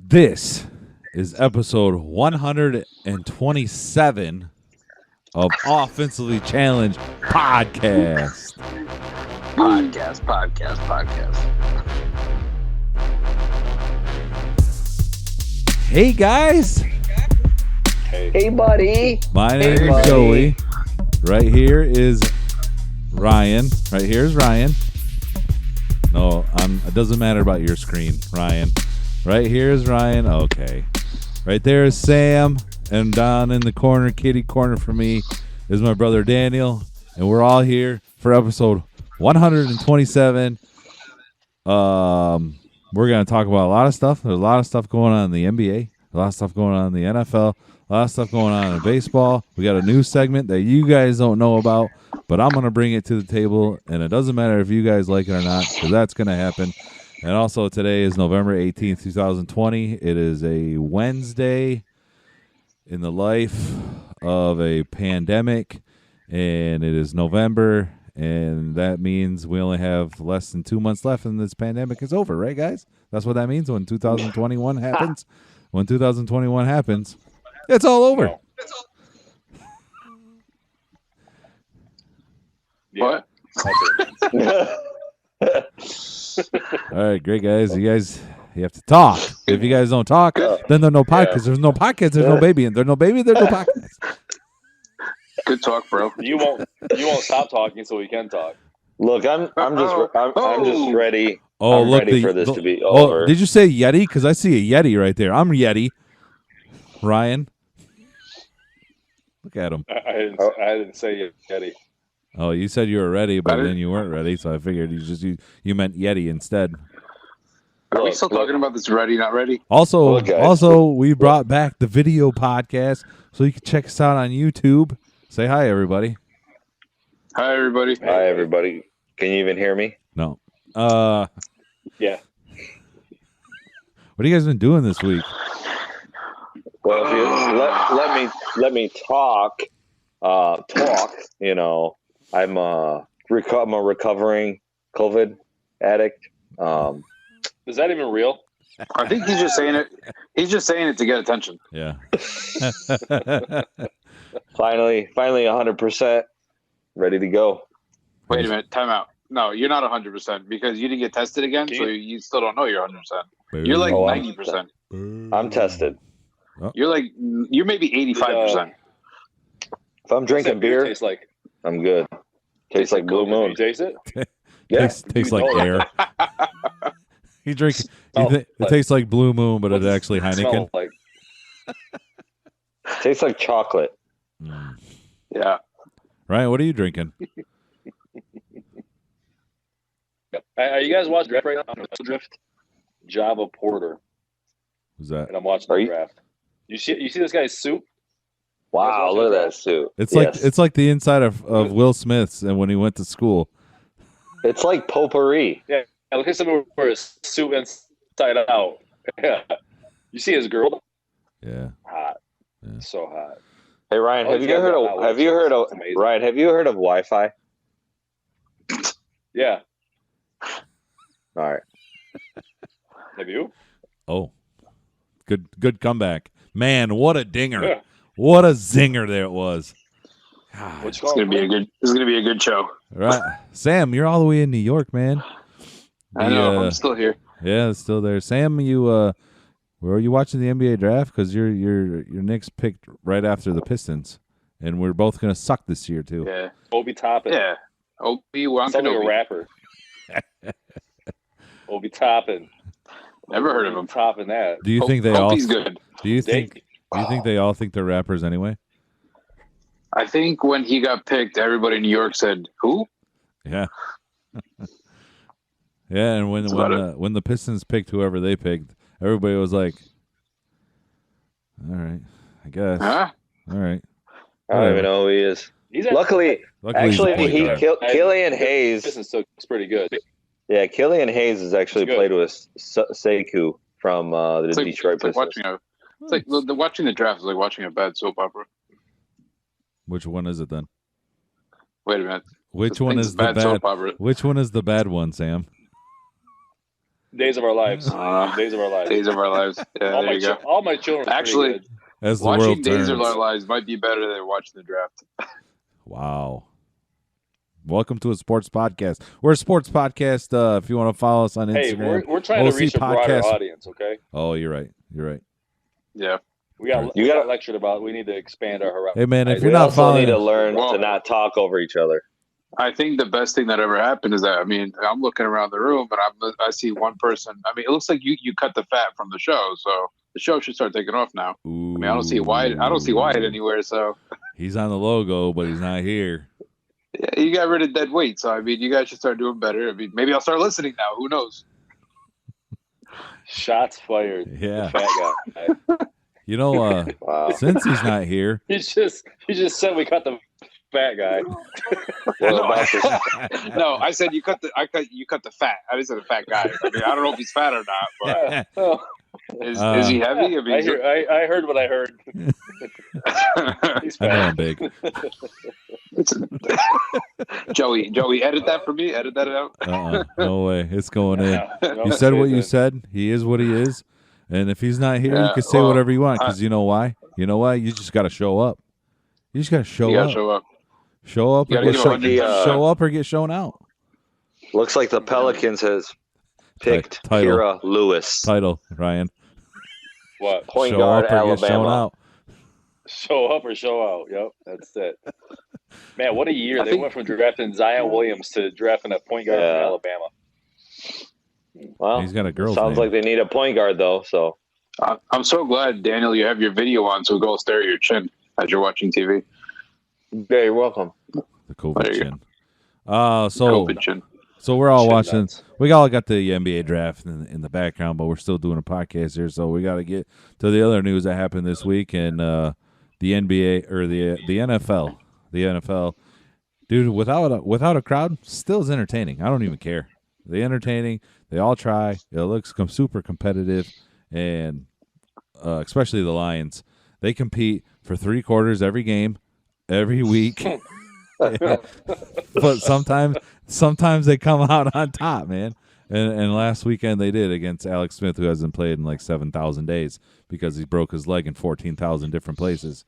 This is episode 127 of Offensively Challenged Podcast. Hey, guys. Hey, buddy. My name is Joey. Right here is Ryan. Right here is Ryan. No, it doesn't matter about your screen, Ryan. Right here is Ryan. Okay. Right there is Sam. And down in the corner, kitty corner for me, is my brother Daniel. And we're all here for episode 127. We're going to talk about a lot of stuff. There's a lot of stuff going on in the NBA, a lot of stuff going on in the NFL, a lot of stuff going on in baseball. We got a new segment that you guys don't know about, but I'm going to bring it to the table, and it doesn't matter if you guys like it or not, because that's going to happen. And also, today is November 18th, 2020. It is a Wednesday in the life of a pandemic, and it is November, and that means we only have less than 2 months left, and this pandemic is over, right, guys? That's what that means when 2021 happens. When 2021 happens, it's all over. What? All right, great, guys. You have to talk. If you guys don't talk, then there's no podcast. There's no podcast. There's no baby. And there's no baby. There's no podcast. Good talk, bro. You won't stop talking so we can talk. Look, I'm just ready. Oh, I'm look, ready for this to be over. Oh, did you say Yeti? Because I see a Yeti right there. I'm Yeti. Ryan, look at him. I didn't say Yeti. Oh, you said you were ready, but then you weren't ready, so I figured you meant Yeti instead. Are we still talking about this ready, not ready? Also, we brought back the video podcast, so you can check us out on YouTube. Say hi, everybody. Hi, everybody. Hi, everybody. Can you even hear me? No. Yeah. What have you guys been doing this week? Well, if you let me talk. You know, I'm a recovering COVID addict. Is that even real? I think he's just saying it. He's just saying it to get attention. Yeah. Finally, 100% ready to go. Wait a minute. Time out. No, you're not 100% because you didn't get tested again, so you still don't know you're 100%. You're like 90%. I'm tested. You're maybe 85%. If I'm drinking beer, tastes like I'm good. Tastes like Blue Moon. You taste it? Yeah. Tastes like air. You drink. It tastes like Blue Moon, but it's actually Heineken. Like? Tastes like chocolate. Yeah. Ryan, what are you drinking? Are you guys watching Draft right now? Drift Java Porter. Who's that? And I'm watching the draft. You see this guy's suit? Wow, look at that suit. It's like the inside of Will Smith's and when he went to school. It's like potpourri. Yeah, look at someone wear a suit inside out. Yeah. You see his girl? Yeah. Hot. Yeah. So hot. Hey Ryan, have you heard of Wi-Fi? Yeah. All right. Have you? Oh. Good comeback. Man, what a dinger. Yeah. What a zinger there it was. God. This is gonna be a good show. Right. Sam, you're all the way in New York, man. I know, I'm still here. Yeah, it's still there. Sam, were you watching the NBA draft? Because your Knicks picked right after the Pistons, and we're both gonna suck this year too. Yeah. Obi Toppin. Yeah. Obi Wan Sounds like a Kenobi. rapper. Obi Toppin. Never heard of him. Topping that. Do you think they all? He's good. Do you think they all think they're rappers anyway? I think when he got picked, everybody in New York said, "Who?" Yeah. Yeah, and when the Pistons picked whoever they picked, everybody was like, "All right, I guess." Huh? All right. I don't even know who he is. Luckily Killian Hayes. Pistons looks pretty good. Yeah, Killian Hayes has actually played with Sekou from the Detroit Pistons. Watching the draft is like watching a bad soap opera. Which one is it then? Wait a minute. Which one is the bad? soap opera? Which one is the bad one, Sam? Days of our lives. Days of our lives. Yeah, all there you go. All my children. Actually, as the watching world Days turns. of Our Lives might be better than watching the draft. Wow. Welcome to a sports podcast. We're a sports podcast. If you want to follow us on Instagram. Hey, we're trying to reach a broader audience, okay? Oh, you're right. Yeah. We got lectured about. We need to expand our horizon. Hey, man, if you're We not also following, need to learn to not talk over each other. I think the best thing that ever happened is that, I mean, I'm looking around the room, but I see one person. I mean, it looks like you cut the fat from the show, so the show should start taking off now. Ooh. I mean, I don't see Wyatt anywhere, so He's on the logo, but he's not here. yeah, you got rid of dead weight. So I mean, you guys should start doing better. I mean, maybe I'll start listening now. Who knows? Shots fired. Yeah. The fat guy. You know, Wow. since he's not here, He just said we cut the fat guy. No, I said you cut the fat. I didn't say the fat guy. I mean, I don't know if he's fat or not, but is he heavy? I mean, I heard what I heard. He's I know fat. I'm big. Joey, edit that for me. Edit that out. No way. It's going in. No, You said what you said. He is what he is. And if he's not here, you can say whatever you want. Because you know why? You know why? You just got to show up. You just got to show up. Show up. Show up or show up or get shown out. Looks like the Pelicans has picked Kira Lewis. Title, Ryan. What? Point show guard, up or Alabama. get shown out. Show up or show out. Yep, that's it. Man, what a year. They went from drafting Zion Williams to drafting a point guard from Alabama. Well, he's got a girl. Sounds like they need a point guard, though. So I'm so glad, Daniel, you have your video on, so go stare at your chin as you're watching TV. yeah, you're welcome. The COVID chin. COVID chin. So we're all Shit watching. nuts. We all got the NBA draft in the background, but we're still doing a podcast here. So we got to get to the other news that happened this week, and the NBA or the NFL. The NFL, dude, without a crowd, still is entertaining. I don't even care. They're entertaining. They all try. It looks super competitive, and especially the Lions. They compete for 3 quarters every game, every week. But sometimes they come out on top, man. And last weekend they did against Alex Smith, who hasn't played in like 7,000 days because he broke his leg in 14,000 different places.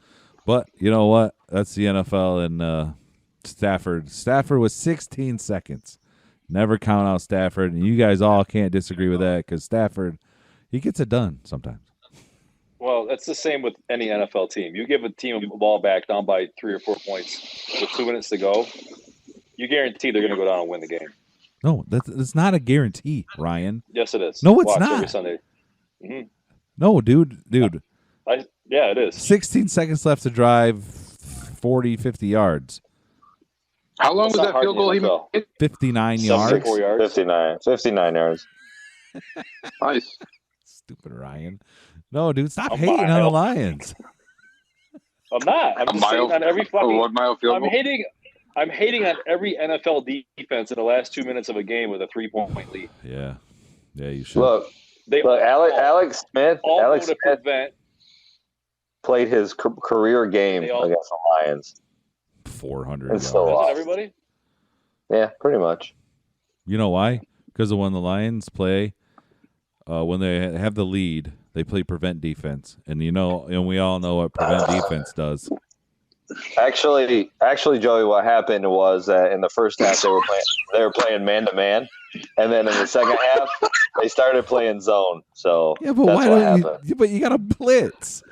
But you know what? That's the NFL, and Stafford. Stafford was 16 seconds. Never count out Stafford, and you guys all can't disagree with that because Stafford, he gets it done sometimes. Well, that's the same with any NFL team. You give a team a ball back down by 3 or 4 points with 2 minutes to go, you guarantee they're going to go down and win the game. No, that's not a guarantee, Ryan. Yes, it is. No, it's Watch not. every Sunday. Mm-hmm. No, dude. Yeah, it is. 16 seconds left to drive 40, 50 yards. How long was that field goal he made? 59 yards. 74 yards. 59 yards. Nice. Stupid Ryan. No, dude, stop hating on the Lions. I'm not. I'm just saying on every fucking 1 mile field goal. I'm hating on every NFL defense in the last 2 minutes of a game with a 3-point lead. Yeah, you should. Look, Alex Smith. Alex Smith prevent played his career game against the Lions. 400 It's yards. so awesome. Everybody? Yeah, pretty much. You know why? Because when the Lions play, when they have the lead, they play prevent defense, and we all know what prevent defense does. Actually, Joey, what happened was that in the first half they were playing man to man, and then in the second half they started playing zone. So Yeah, but that's why what don't happened. you? But you got to blitz.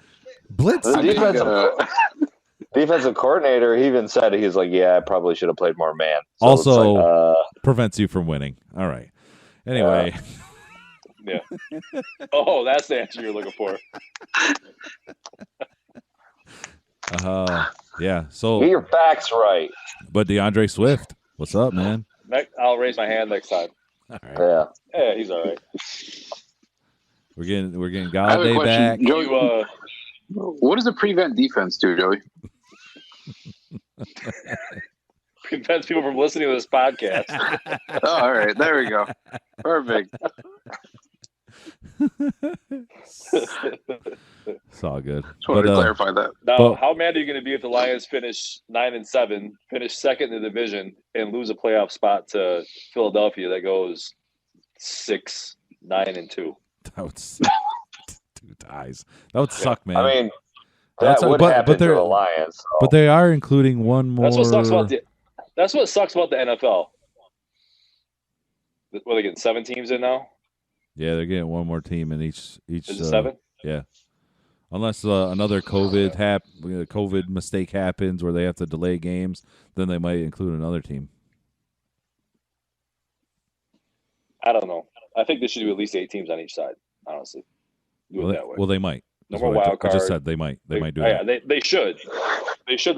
The defensive coordinator, he even said, he's like, yeah, I probably should have played more man. So Also, prevents you from winning. All right. Anyway. Yeah. Oh, that's the answer you're looking for. Yeah. So get your facts right. But DeAndre Swift, what's up, man? I'll raise my hand next time. All right. Yeah, he's all right. We're getting I have a Galladay back. question. Joey, what does a prevent defense do, Joey? Prevents people from listening to this podcast. Oh, all right. There we go. Perfect. It's all good. Just wanted to clarify that. Now, how mad are you going to be if the Lions finish 9-7, finish second in the division, and lose a playoff spot to Philadelphia that goes 6-9 9-2. That would suck. 2 ties. That would suck, man. I mean, That's that would happen to the Lions. So. But they are including one more. That's what sucks about the NFL. What, they getting 7 teams in now? Yeah, they're getting one more team in each. Is it 7? Yeah. Unless another COVID mistake happens where they have to delay games, then they might include another team. I don't know. I think they should do at least 8 teams on each side, honestly. Do it that way. Well, they might. No more wild card. I just said they might. They might do that. Yeah, they should. They should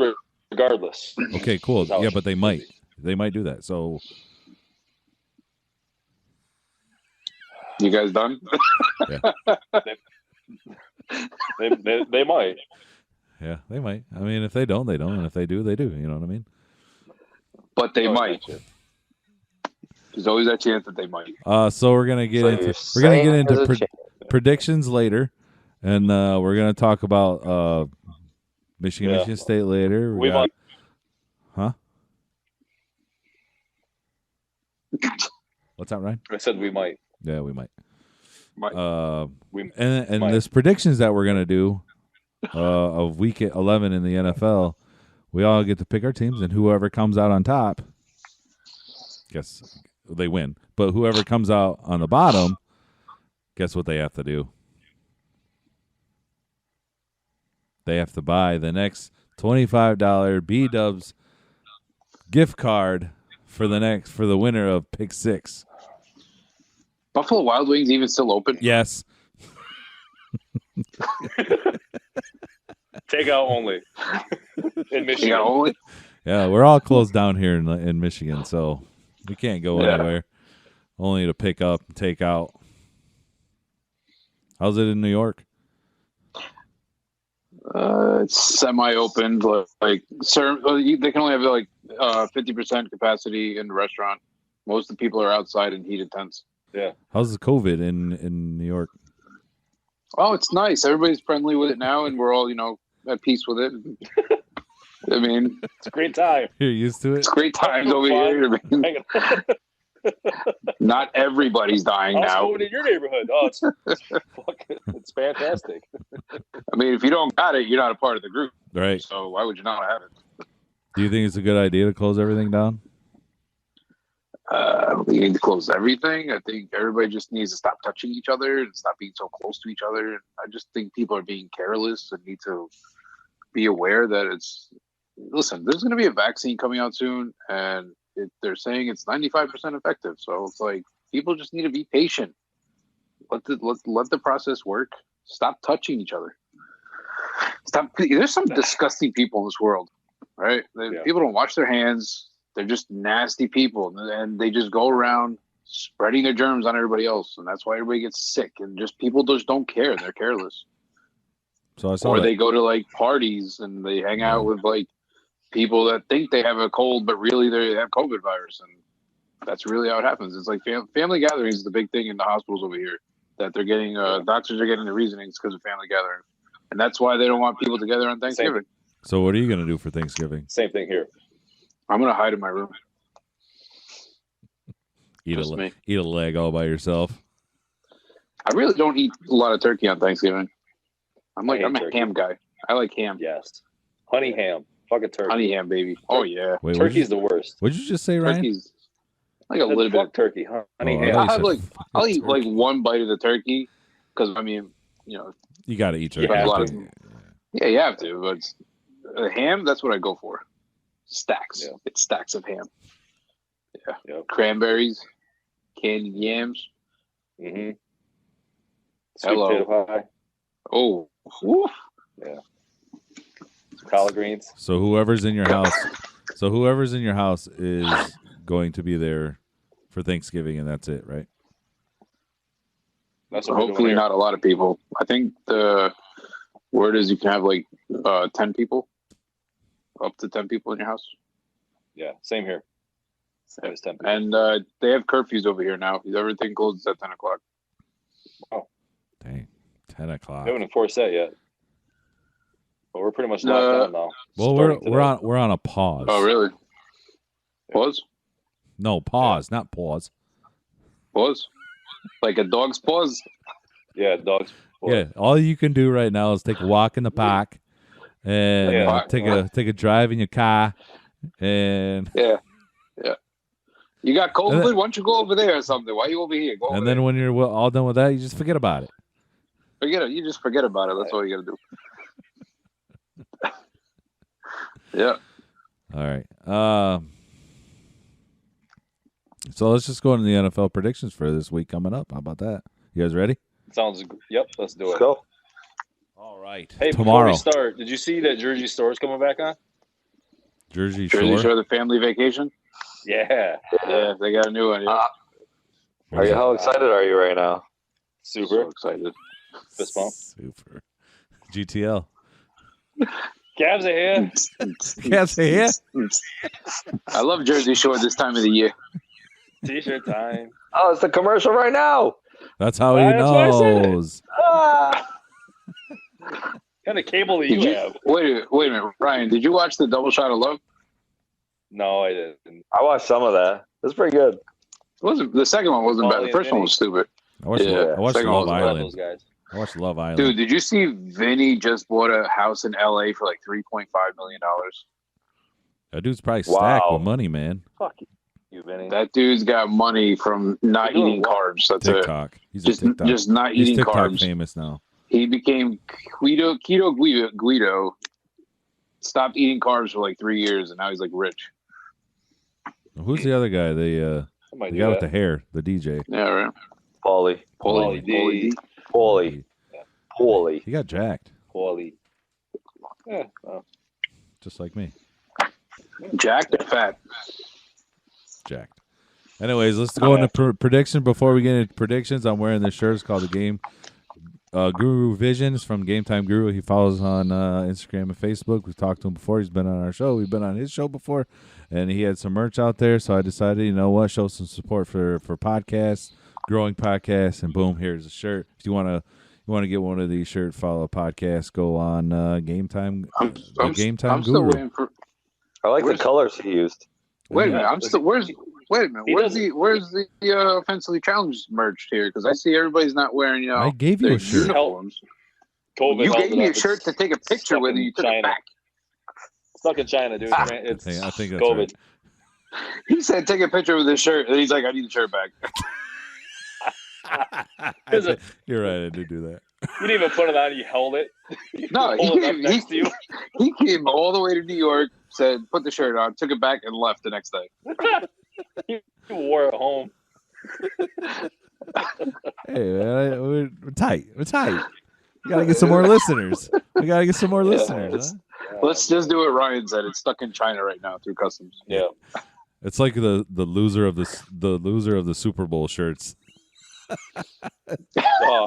regardless. Okay, cool. Yeah, but they might. They might do that. So, you guys done? Yeah. they might. Yeah, they might. I mean, if they don't, they don't. And if they do, they do. You know what I mean? But they might. There's always that chance that they might. So we're gonna get into predictions later, and we're gonna talk about Michigan State later. We might. Huh? What's that, Ryan? I said we might. Yeah, we might. We and might. this predictions that we're gonna do of week 11 in the NFL, we all get to pick our teams, and whoever comes out on top, guess they win. But whoever comes out on the bottom, guess what they have to do? They have to buy the next $25 B-Dubs gift card for the winner of Pick 6. Buffalo Wild Wings even still open? Yes. Takeout only in Michigan. Takeout only? Yeah, we're all closed down here in Michigan, so we can't go anywhere. Only to pick up and take out. How's it in New York? It's semi-open. They can only have 50% capacity in the restaurant. Most of the people are outside in heated tents. Yeah. How's the COVID in New York? Oh, it's nice. Everybody's friendly with it now, and we're all at peace with it. I mean, it's a great time. You're used to it. It's great times over here. I mean, not everybody's dying now. How's COVID in your neighborhood? Oh, it's fantastic. I mean, if you don't got it, you're not a part of the group. Right. So why would you not have it? Do you think it's a good idea to close everything down? We need to close everything. I think everybody just needs to stop touching each other and stop being so close to each other. And I just think people are being careless and need to be aware that listen, there's going to be a vaccine coming out soon, and they're saying it's 95% effective. So it's like people just need to be patient. Let the process work. Stop touching each other. There's some disgusting people in this world, right? People don't wash their hands. They're just nasty people, and they just go around spreading their germs on everybody else, and that's why everybody gets sick. And just people just don't care; they're careless. So I saw or they go to parties and they hang out with people that think they have a cold, but really they have COVID virus, and that's really how it happens. It's like family gatherings is the big thing in the hospitals over here that they're getting. Doctors are getting the reasonings because of family gatherings, and that's why they don't want people together on Thanksgiving. So what are you going to do for Thanksgiving? Same thing here. I'm going to hide in my room. Eat a leg all by yourself. I really don't eat a lot of turkey on Thanksgiving. I'm a ham guy. I like ham. Yes. Honey ham. Fucking turkey. Honey ham, baby. Oh, yeah. Wait, turkey's the worst. What'd you just say, Ryan? Turkey's like a little bit. Turkey. Honey ham. I'll eat one bite of the turkey because, I mean, you got to eat turkey. Yeah, you have to. But ham, that's what I go for. Stacks. Yeah. It's stacks of ham. Yeah. Yep. Cranberries, candied yams. Mm-hmm. Hello. Sweet potato pie. Oh. Woof. Yeah. Collard greens. So whoever's in your house is going to be there for Thanksgiving, and that's it, right? That's what hopefully not a lot of people. I think the word is you can have 10 people. Up to 10 people in your house. Yeah, same here. Same as 10 people. And they have curfews over here now. Everything closes at 10 o'clock. Oh. Dang. 10 o'clock. We haven't enforced that yet. But we're pretty much locked down now. Well, we're on a pause. Oh, really? Pause? No, pause, not pause. Pause? Like a dog's paws. Yeah, dogs. Yeah, all you can do right now is take a walk in the park and Yeah. take a drive in your car, and Yeah. You got COVID? Why don't you go over there or something? Why are you over here? Go over and then there. when you're all done with that, you just forget about it. Forget it. You just forget about it. That's all you got to do. Yeah. All right. So let's just go into the NFL predictions for this week coming up. How about that? You guys ready? Sounds good. Yep, let's do it. Let's go. All right. Hey, tomorrow. before we start, did you see that Jersey Store's coming back on? Jersey Jersey Shore. Shore, the family vacation. Yeah. Yeah, they got a new one. Yeah. How excited are you right now? So Super. excited. Fist bump. Super. GTL. Cavs are here. Cavs are here. I love Jersey Shore this time of the year. T-shirt time. Oh, it's the commercial right now. That's how he That's what I said. knows. Ah! What kind of cable do Did you you, have? wait a minute, Ryan. Did you watch the Double Shot of Love? No, I didn't. I watched some of that. It's pretty good. It wasn't the second one wasn't bad. Molly The first and one was stupid. I watched, Yeah, I watched second Love one was I love Island. those guys. I watched Love Island. Dude, did you see Vinny just bought a house in LA for like $3.5 million? That dude's probably stacked Wow. with money, man. Fuck you, Vinny. That dude's got money from not You're doing eating what? carbs. That's TikTok. He's it. a TikTok. Just not He's eating TikTok carbs. famous now. He became keto Guido. Stopped eating carbs for like 3 years, and now he's like rich. Who's the other guy? The I might the do guy with that. the hair, the DJ. Yeah, right. Paulie. Paulie D. Paulie. He got jacked, Paulie. Yeah. Well, just like me. Jacked or fat? Jacked. Anyways, let's go into prediction. Before we get into predictions, I'm wearing this shirt. It's called the Game Guru Visions from Game Time Guru. He follows on Instagram and Facebook. We've talked to him before. He's been on our show. We've been on his show before, and he had some merch out there. So I decided, you know what, show some support for podcasts, growing podcasts, and boom, here's a shirt. If you want to get one of these shirts, follow podcast, go on Game Time. Game Time I'm Guru. still waiting for. I like the colors he used. Wait a minute. Wait a minute. He Where's the offensively challenged merch here? Because I see everybody's not wearing. You know, I gave you their a shirt. uniforms. COVID You held gave it me up. a shirt to take a picture Stuck with, in and you took it China. back. Stuck in China, dude. It's I think that's COVID. right. He said, "Take a picture with this shirt," and he's like, "I need the shirt back." You're right. I did do that. You didn't even put it on. You held it. No, Hold it up next to you. he came all the way to New York, said, "Put the shirt on," took it back, and left the next day. You wore it home. Hey, man, we're tight. We're tight. We gotta get some more listeners. Huh? Let's just do what Ryan said. It's stuck in China right now through customs. Yeah. It's like the loser of the Super Bowl shirts. Oh.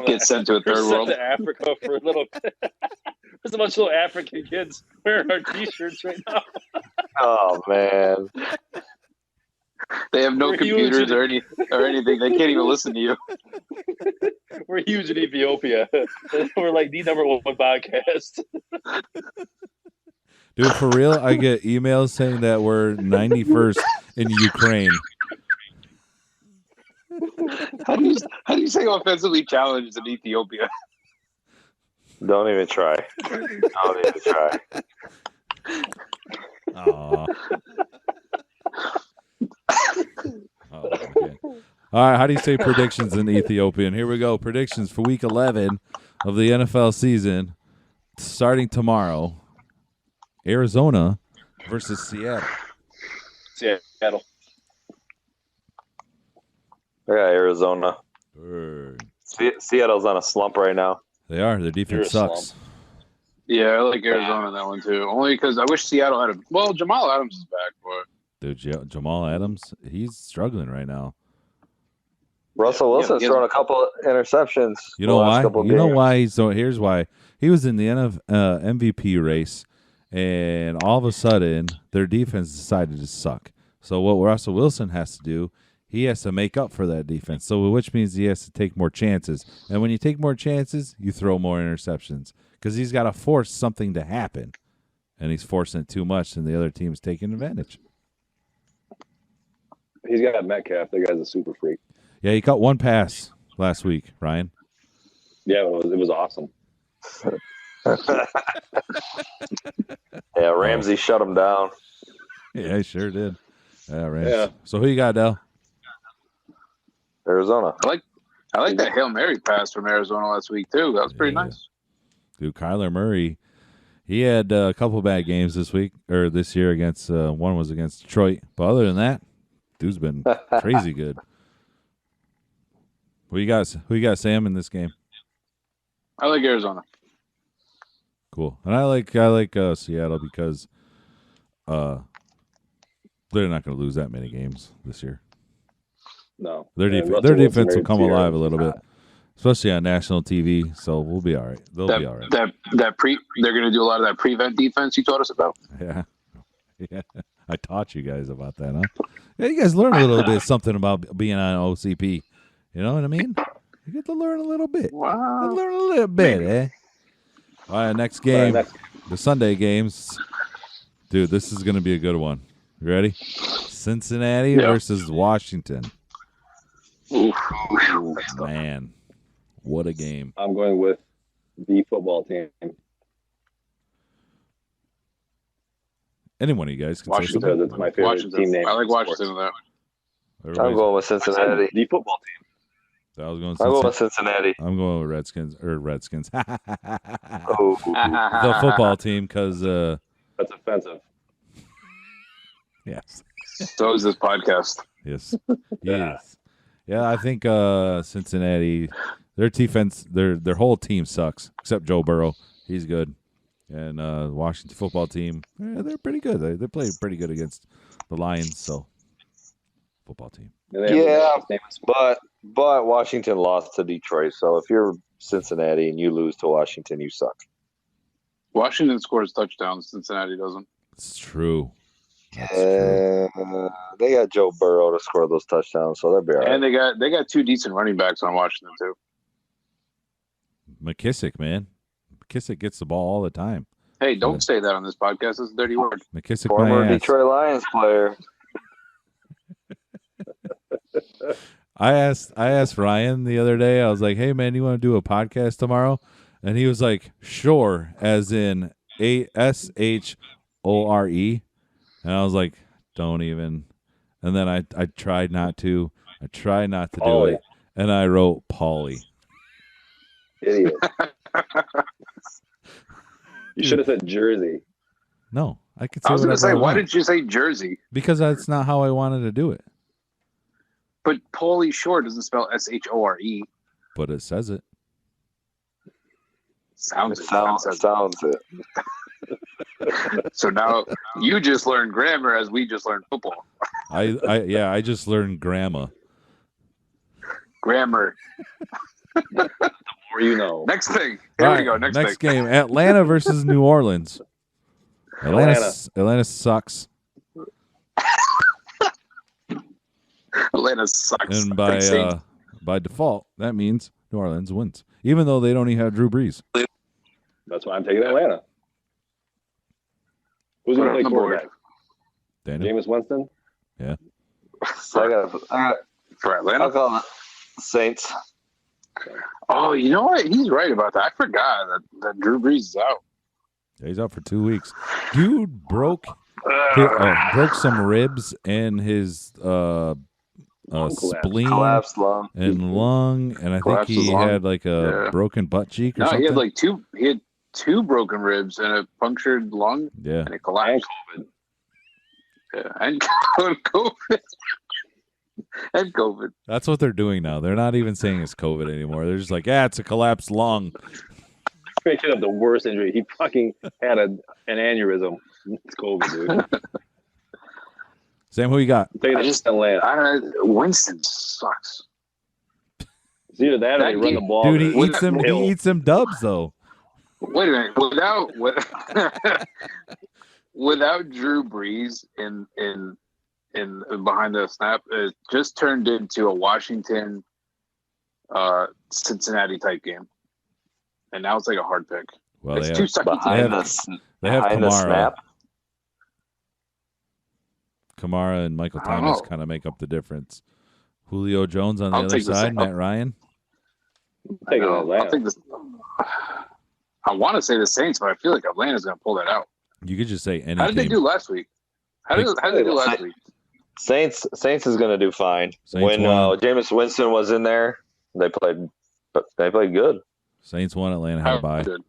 Get sent to a We're third sent world. to Africa for a little. There's a bunch of little African kids wearing our T-shirts right now. Oh man. They have no We're computers huge. or anything. They can't even listen to you. We're huge in Ethiopia. We're like the number one podcast. Dude, for real, I get emails saying that we're 91st in Ukraine. How do you say offensively challenged in Ethiopia? Don't even try. Don't even try. Aw. Oh, okay. All right, how do you say predictions in Ethiopian? Here we go. Predictions for Week 11 of the NFL season, starting tomorrow. Arizona versus Seattle. Seattle. I got Arizona. Seattle's on a slump right now. They are. Their You're defense a sucks. slump. Yeah, I like Arizona in that one too. Only because I wish Seattle had Jamal Adams is back, but Dude, Jamal Adams, he's struggling right now. Russell Wilson's thrown a couple of interceptions. You know the last why? couple of You know games. why? Here's why. He was in the MVP race, and all of a sudden, their defense decided to suck. So what Russell Wilson has to do, he has to make up for that defense. So which means he has to take more chances. And when you take more chances, you throw more interceptions because he's got to force something to happen, and he's forcing it too much, and the other team's taking advantage. He's got Metcalf. That guy's a super freak. Yeah, he caught one pass last week, Ryan. Yeah, it was awesome. Yeah, Ramsey shut him down. Yeah, he sure did. Yeah, Rams. Yeah. So who you got, Del? Arizona. I like that Hail Mary pass from Arizona last week too. That was pretty nice. Dude, Kyler Murray, he had a couple bad games this year against one was against Detroit. But other than that, dude's been crazy good. Who you got, Sam, in this game? I like Arizona. Cool. And I like Seattle because they're not going to lose that many games this year. No. Their defense will come alive a little bit, especially on national TV. So we'll be all right. They'll be all right. They're going to do a lot of that prevent defense you taught us about. Yeah. I taught you guys about that, huh? Yeah, you guys learn a little bit something about being on OCP. You know what I mean? You get to learn a little bit. Wow. Learn a little bit, eh? All right, next game. The Sunday games. Dude, this is going to be a good one. You ready? Cincinnati versus Washington. Oof. Man, what a game. I'm going with the football team. Any one of you guys can Washington. say something. That's my favorite team name. I like Washington in that. I'm going with Cincinnati. The football team. I was going I'm going with Cincinnati. I'm going with Redskins. Oh. The football team because That's offensive. yes. So is this podcast. Yes. Yes. Yeah, I think Cincinnati, their defense, their whole team sucks except Joe Burrow. He's good. And Washington football team, they're pretty good. They played pretty good against the Lions, so football team. Yeah, but Washington lost to Detroit. So if you're Cincinnati and you lose to Washington, you suck. Washington scores touchdowns. Cincinnati doesn't. It's true. That's true. They got Joe Burrow to score those touchdowns, so they'll be all right. And they got two decent running backs on Washington too. McKissick, man. McKissick gets the ball all the time. Hey, don't say that on this podcast. That's a dirty word. McKissick, Former my ass. Detroit Lions player. I asked Ryan the other day. I was like, "Hey man, you want to do a podcast tomorrow?" And he was like, "Sure," as in ASHORE. And I was like, "Don't even." And then I tried not to. I tried not to do it, and I wrote Paulie. Idiot. You should have said Jersey. No, I could say. I was going to say, I why want. did you say Jersey? Because that's not how I wanted to do it. But Paulie Shore doesn't spell SHORE. But it says it. Sounds it. So now you just learned grammar as we just learned football. I just learned grammar. Grammar. The more you know. Next thing. Here we go. Next thing. game. Atlanta versus New Orleans. Atlanta sucks. Atlanta sucks. And by default, that means New Orleans wins. Even though they don't even have Drew Brees. That's why I'm taking Atlanta. Who's going to play quarterback? Daniel? Jameis Winston? Yeah. So I got For Atlanta? I'll call it Saints. Oh, you know what? He's right about that. I forgot that Drew Brees is out. Yeah, he's out for 2 weeks. Dude broke some ribs and his spleen Collapsed lung. and lung, and I think Collapsed his he lung. had like a broken butt cheek or No, something. he had like two broken ribs and a punctured lung, yeah. and it collapsed. And Yeah, and COVID. And COVID. That's what they're doing now. They're not even saying it's COVID anymore. They're just like, it's a collapsed lung. He should have the worst injury. He fucking had an aneurysm. It's COVID, dude. Sam, who you got? Atlanta. Winston sucks. It's either that or they run the ball. Dude, he eats them dubs though. Wait a minute. Without Drew Brees in behind the snap, it just turned into a Washington Cincinnati type game. And now it's like a hard pick. Well, it's two sucky teams. They have behind the Kamara. snap. Kamara and Michael I don't Thomas know. kind of make up the difference. Julio Jones on the I'll other take the side, Saints. Matt Ryan. Taking I'll Atlanta. take this. I want to say the Saints, but I feel like Atlanta's going to pull that out. You could just say any How did they team. do last week? How did they do last week? Saints is going to do fine. Saints When won. Jameis Winston was in there, they played good. Saints won. Atlanta had a bye. Good.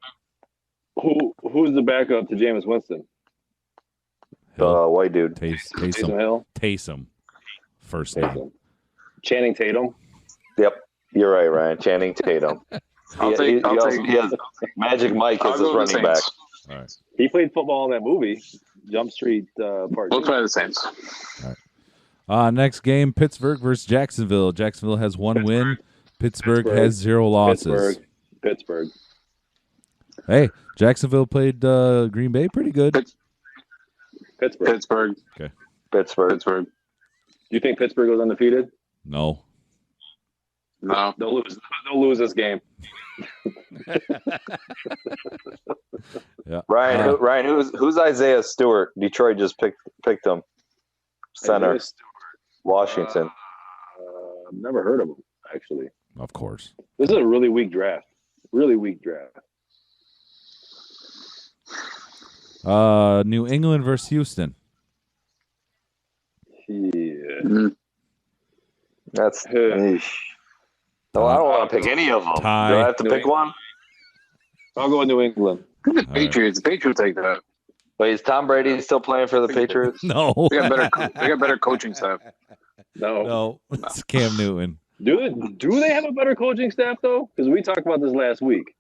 Who's the backup to Jameis Winston? Hill. White dude. Taysom Taysom. Hill. Taysom. First name. Tatum. Channing Tatum. Yep, you're right, Ryan. Channing Tatum. I'll take. He has Magic Mike I'll as his go with the running back. Saints. All right. He played football in that movie, Jump Street Part We'll 2. try the Saints. Next game, Pittsburgh versus Jacksonville. Jacksonville has one win. Pittsburgh has 0 losses. Pittsburgh. Hey, Jacksonville played Green Bay pretty good. Pittsburgh. Pittsburgh. Do you think Pittsburgh goes undefeated? No. No. They'll lose. They'll lose this game. Yeah. Ryan, who's Isaiah Stewart? Detroit just picked him. Center, Isaiah Stewart. Washington. I've never heard of him, actually. Of course. This is a really weak draft. New England versus Houston. Yeah. That's. Eesh. No, I don't want to pick any of them. Tie. Do I have to pick one? I'll go with New England. The Patriots. The Patriots take that. Wait, is Tom Brady still playing for the Patriots? No. They got better coaching staff. No. It's Cam Newton. Do they have a better coaching staff, though? Because we talked about this last week.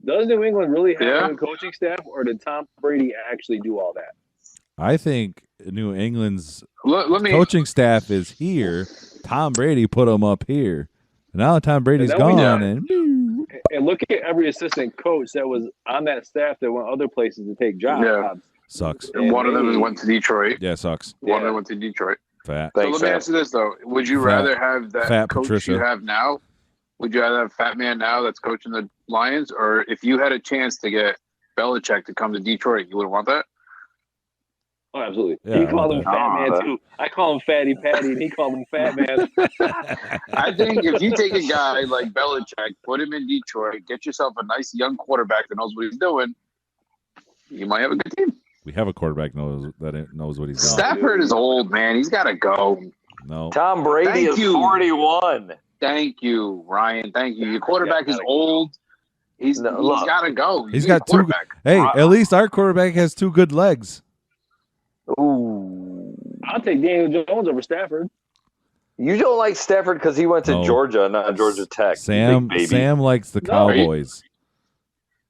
Does New England really have a coaching staff, or did Tom Brady actually do all that? I think New England's Let me. coaching staff is here. Tom Brady put them up here. And now Tom Brady's And now we gone. know. And look at every assistant coach that was on that staff that went other places to take jobs. Yeah. Sucks. And one of them went to Detroit. Yeah, sucks. One of them went to Detroit. Fat. So Thanks, let me Sam. ask you this though: would you Fat- rather have that Fat coach Patricia. you have now? Would you rather have Fat Man now that's coaching the Lions, or if you had a chance to get Belichick to come to Detroit, you wouldn't want that? Oh, absolutely. Yeah, He called I him want Fat Man, that. too. I call him Fatty Patty, and he called him Fat Man. I think if you take a guy like Belichick, put him in Detroit, get yourself a nice young quarterback that knows what he's doing, you might have a good team. We have a quarterback that knows what he's doing. Stafford is old, man. He's got to go. No. Tom Brady Thank is you. 41. Thank you, Ryan. Thank you. Your quarterback is old. He's look. got to go. He's You need a got two. quarterback. Hey, at least our quarterback has 2 good legs. Ooh. I'll take Daniel Jones over Stafford. You don't like Stafford because he went to No. Georgia, not Georgia Tech. Sam big baby. Sam likes the No. Cowboys.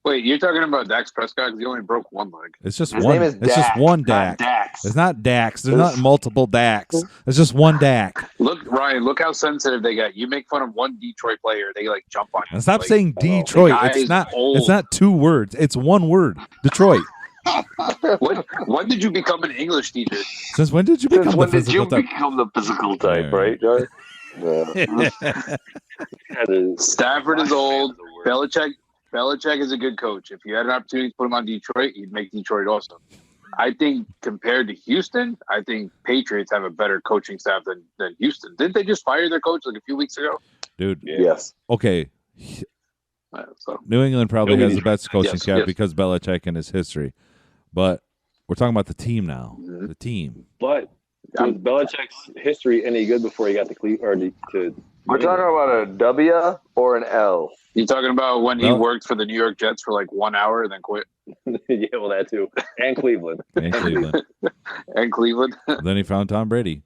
Wait, you're talking about Dax Prescott because he only broke one leg. It's just His one. name is It's just Dak, one not Dak. Dax. It's not Dax. There's not multiple Dax. It's just one Dak. Look, Ryan, look how sensitive they got. You make fun of one Detroit player, they like jump on you. And stop Like, saying the Detroit. guy It's is not. old. It's not 2 words. It's 1 word. Detroit. When did you become an English teacher? Since when did you become Since when the did you physical type? become the physical type, Yeah. right, Joey? Yeah. Stafford is old. Belichick is a good coach. If you had an opportunity to put him on Detroit, you'd make Detroit awesome. I think compared to Houston, I think Patriots have a better coaching staff than Houston. Didn't they just fire their coach like a few weeks ago? Dude. Yes. Okay. So New England probably has the best coaching Yes, staff yes. because Belichick and his history. But we're talking about the team now. Mhm. The team. But was Belichick's history any good before he got to Cleveland? We're talking about a W or an L. you're talking about when he Well- worked for the New York Jets for like 1 hour and then quit? Yeah, well, that too. And Cleveland. In Cleveland. And Cleveland. Then he found Tom Brady.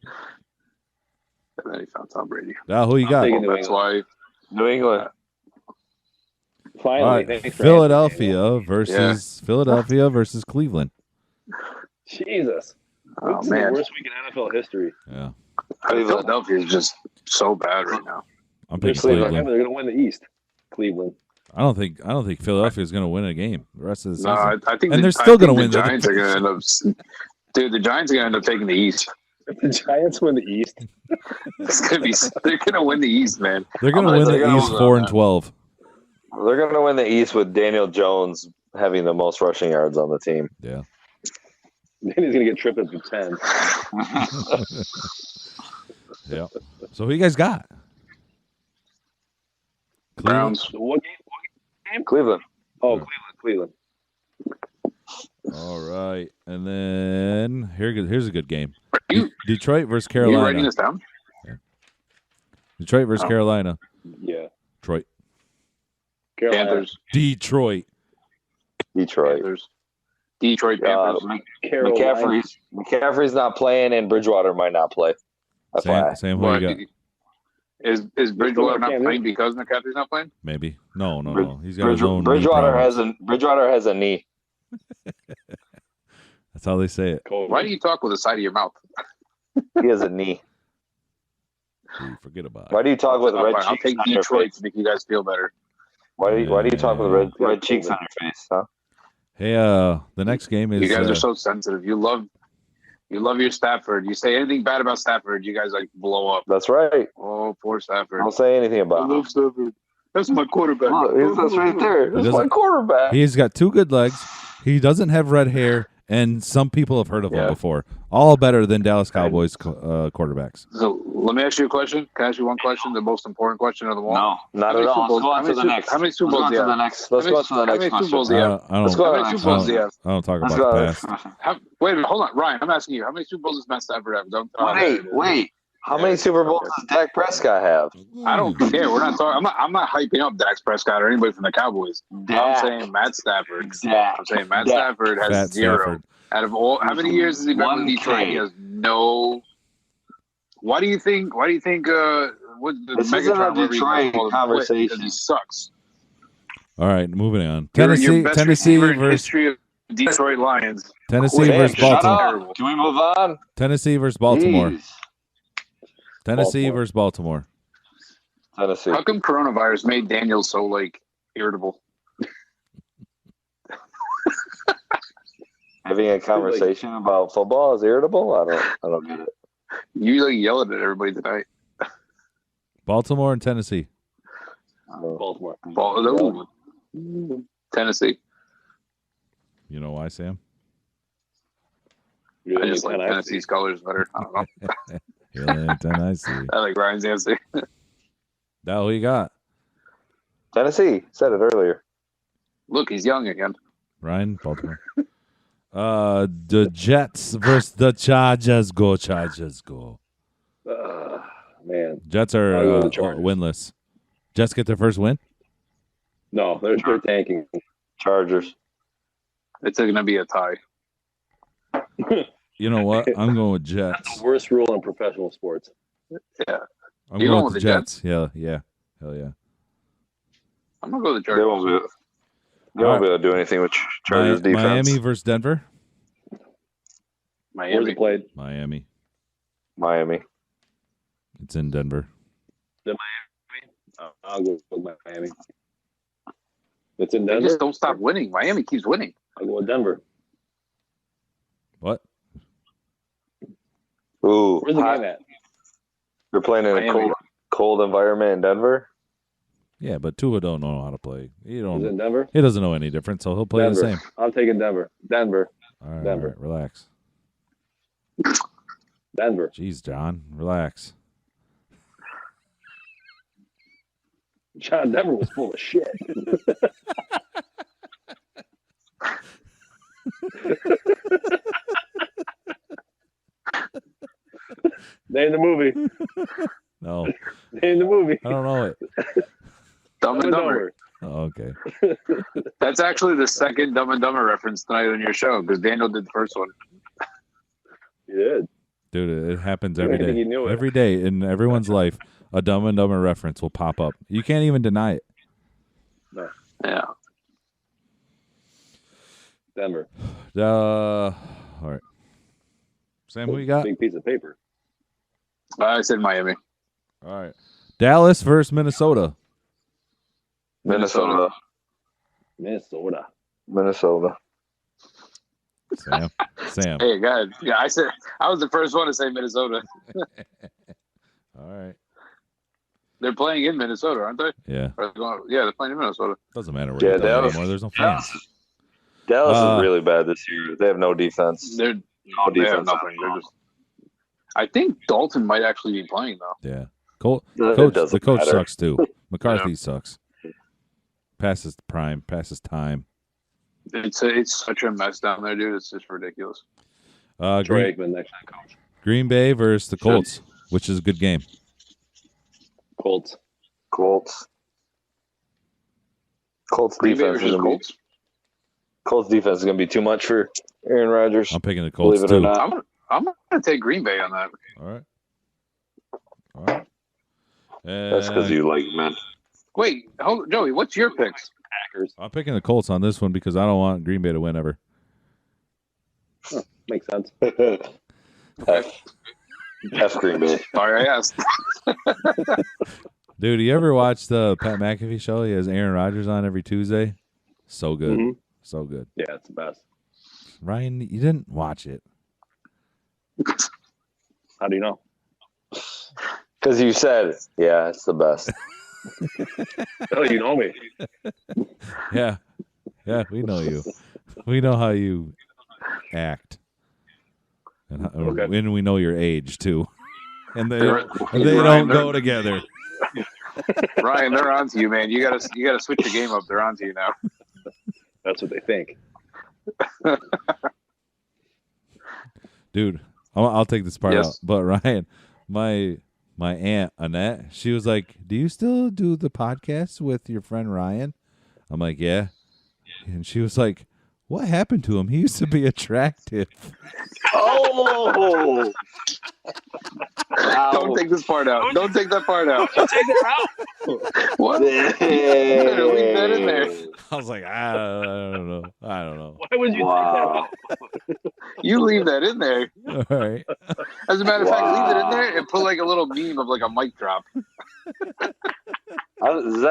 And then he found Tom Brady. Now who you I'm got? thinking- New That's why. New England. Finally, All right. thanks for Philadelphia versus Cleveland. Jesus. Oh, This is man. the worst week in NFL history. Yeah. Philadelphia is just so bad right now. I'm They're picking Cleveland. going to win the East. Cleveland. I don't think Philadelphia is going to win a game the rest of the season. No, I think And they're I still think gonna win. The Giants are going to end up. Dude, the Giants are going to end up taking the East. If the Giants win the East, It's going to be. They're going to win the East, man. They're going to I'm win gonna the take East over 4 on and 12. They're going to win the East with Daniel Jones having the most rushing yards on the team. Yeah. then he's going to get tripped up to 10. Yeah. So who you guys got? Cleveland? Browns. What game? Cleveland. Oh, Cleveland. All right. And then here's a good game. You Detroit versus you writing Carolina. this down? Detroit versus Oh. Carolina. Yeah. Detroit. Carolina. Panthers. Detroit. Detroit. Panthers. Detroit Panthers. Carolina. McCaffrey's not playing, and Bridgewater might not play. That's why. Sam, who What, you got? is Bridgewater not Cam playing because McCaffrey's not playing? Maybe. No. He's got his own. Bridgewater knee Bridgewater has a knee. That's how they say it. Why do you talk with the side of your mouth? He has a knee. Dude, forget about Why it. do you talk with red I'll cheeks take on your Detroit face? to make you guys feel better. Why do you talk with red cheeks on your face? Huh? Hey, the next game is. You guys are so sensitive. You love your Stafford. You say anything bad about Stafford, you guys like blow up. That's right. Oh, poor Stafford. Don't say anything about him. Stafford. That's my quarterback. Look, that's right there. That's my quarterback. He's got 2 good legs. He doesn't have red hair, and some people have heard of him Yeah. before. All better than Dallas Cowboys quarterbacks. So let me ask you a question. Can I ask you one question? The most important question of them all. No, not at all. Let's go on to the next. How many Super Bowls do you have? Let's go on to the next How many Super Bowls do question. you have? I Let's go don't, on to the How many next Super Bowls do you question. have? I don't talk Let's about go. the past. Wait a minute, hold on, Ryan. I'm asking you. How many Super Bowls does Matt Stafford have? Don't. Wait. How many Super Bowls does Dak Prescott have? I don't care. We're not talking. I'm not hyping up Dak Prescott or anybody from the Cowboys. I'm saying Matt Stafford. I'm saying Matt Stafford has Fat 0. Stafford. Out of all, how many years has he been with 1K. Detroit? He has no. Why do you think? What This isn't a Detroit conversation. Because he sucks. All right, moving on. Your Tennessee best Tennessee receiver in versus history of Detroit Lions. Tennessee Damn, versus shut Baltimore. up. Can we move on? Tennessee versus Baltimore. Jeez. Tennessee Baltimore. versus Baltimore. Tennessee. How come coronavirus made Daniel so irritable? Having a conversation about football is irritable? I don't get it. You yelling at everybody tonight. Baltimore and Tennessee. Baltimore. Tennessee. You know why, Sam? I just like Tennessee's colors better. I don't know. Yeah, Tennessee. I like Ryan's answer. That who you got? Tennessee. Said it earlier. Look, he's young again. Ryan, Baltimore. The Jets versus the Chargers. Go Chargers, go. Man. Jets are I'll go with the Chargers. winless. Jets get their first win? No, they're tanking. Chargers. It's going to be a tie. You know what? I'm going with That's Jets. the worst rule in professional sports. Yeah. I'm You going going with the with the Jets. Yeah. Hell yeah. I'm going to go with the They won't Chargers. be able to do anything with Chargers defense. Miami versus Denver? Where's Miami. it played? Miami. Miami. It's in Denver. I'll go with Miami. It's in They Denver. just don't stop winning. Miami keeps winning. I'll go with Denver. What? Ooh. Where's the hot. game at? You're playing in a Miami. cold environment in Denver? Yeah, but Tua don't know how to play. He Is it don't. in Denver? He doesn't know any different, so he'll play Denver. the same. I'm taking Denver. Denver. All right, Denver. relax. Denver. Jeez, John, relax. John, Denver was full of shit. Name the movie. No, Name the movie. I don't know it. Dumb and Dumber. Oh, okay. That's actually the second Dumb and Dumber reference tonight on your show because Daniel did the first one. You did. Dude, it happens I every didn't think day. you knew it. Every day in everyone's life, a Dumb and Dumber reference will pop up. You can't even deny it. Yeah. Denver. All right. Sam, who you got? Big piece of paper. I said Miami. All right. Dallas versus Minnesota. Minnesota. Minnesota. Sam. Hey, go ahead. Yeah, I was the first one to say Minnesota. All right. They're playing in Minnesota, aren't they? Yeah. They're playing in Minnesota. Doesn't matter where Yeah, you're Dallas- anymore. There's no fans. Dallas is really bad this year. They have no defense. They have defense. nothing. They're just. I think Dalton might actually be playing though. Yeah. The coach matter. sucks too. McCarthy sucks. Passes the prime. Passes time. It's such a mess down there, dude. It's just ridiculous. Troy Aikman next coach. Green Bay versus the Colts, which is a good game. Colts. Defense is going to be too much for Aaron Rodgers. I'm picking the Colts Believe it or too. not. I'm going to take Green Bay on that. All right. That's because you like men. Wait, Joey, what's your picks? Packers. I'm picking the Colts on this one because I don't want Green Bay to win ever. Makes sense. F Green Bay. Sorry, I asked. Dude, you ever watch the Pat McAfee show? He has Aaron Rodgers on every Tuesday. So good. Mm-hmm. So good. Yeah, it's the best. Ryan, you didn't watch it. How do you know? Because you said, yeah, it's the best. Oh, you know me. Yeah. Yeah, we know you. We know how you act. And we know your age, too. And they don't go together. Ryan, they're on to you, man. You gotta switch your game up. They're on to you now. That's what they think. Dude, I'll take this part Yes. out. But Ryan, my aunt Annette, she was like, "Do you still do the podcast with your friend Ryan?" I'm like, "Yeah." And she was like, "What happened to him? He used to be attractive." Oh! Don't take this part out. Don't take that part out. Take it out. What? You better leave that in there. I was like, I don't know. Why would you take that out? You leave that in there. All right. As a matter of fact, leave it in there and put like a little meme of like a mic drop. How does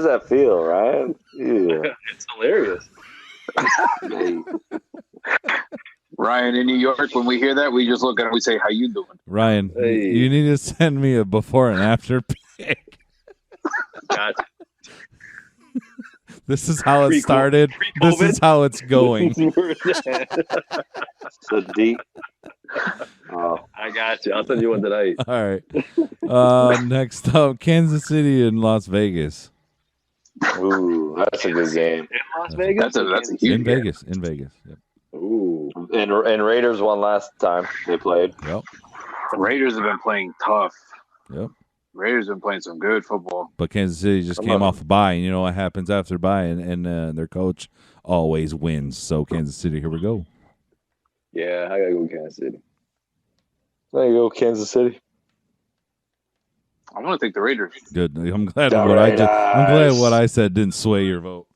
that feel, Ryan? Yeah. It's hilarious. Ryan, in New York, when we hear that, we just look at it and we say, "How you doing?" Ryan, Hey. you need to send me a before and after pic. Gotcha. This is how it Pre-COVID. started. This is how it's going. So deep. Oh, I got you. I'll send you one tonight. All right. Next up, Kansas City and Las Vegas. ooh, that's a good game. In Las Vegas? That's a huge In game. Vegas. Yep. Ooh. And Raiders won last time they played. Yep. Raiders have been playing tough. Yep. Raiders have been playing some good football. But Kansas City just came off a bye, and you know what happens after bye, and their coach always wins. So Kansas City, here we go. Yeah, I gotta go with Kansas City. There you go, Kansas City. I'm gonna take the Raiders. Good. I'm glad All what right, I'm glad what I said didn't sway your vote.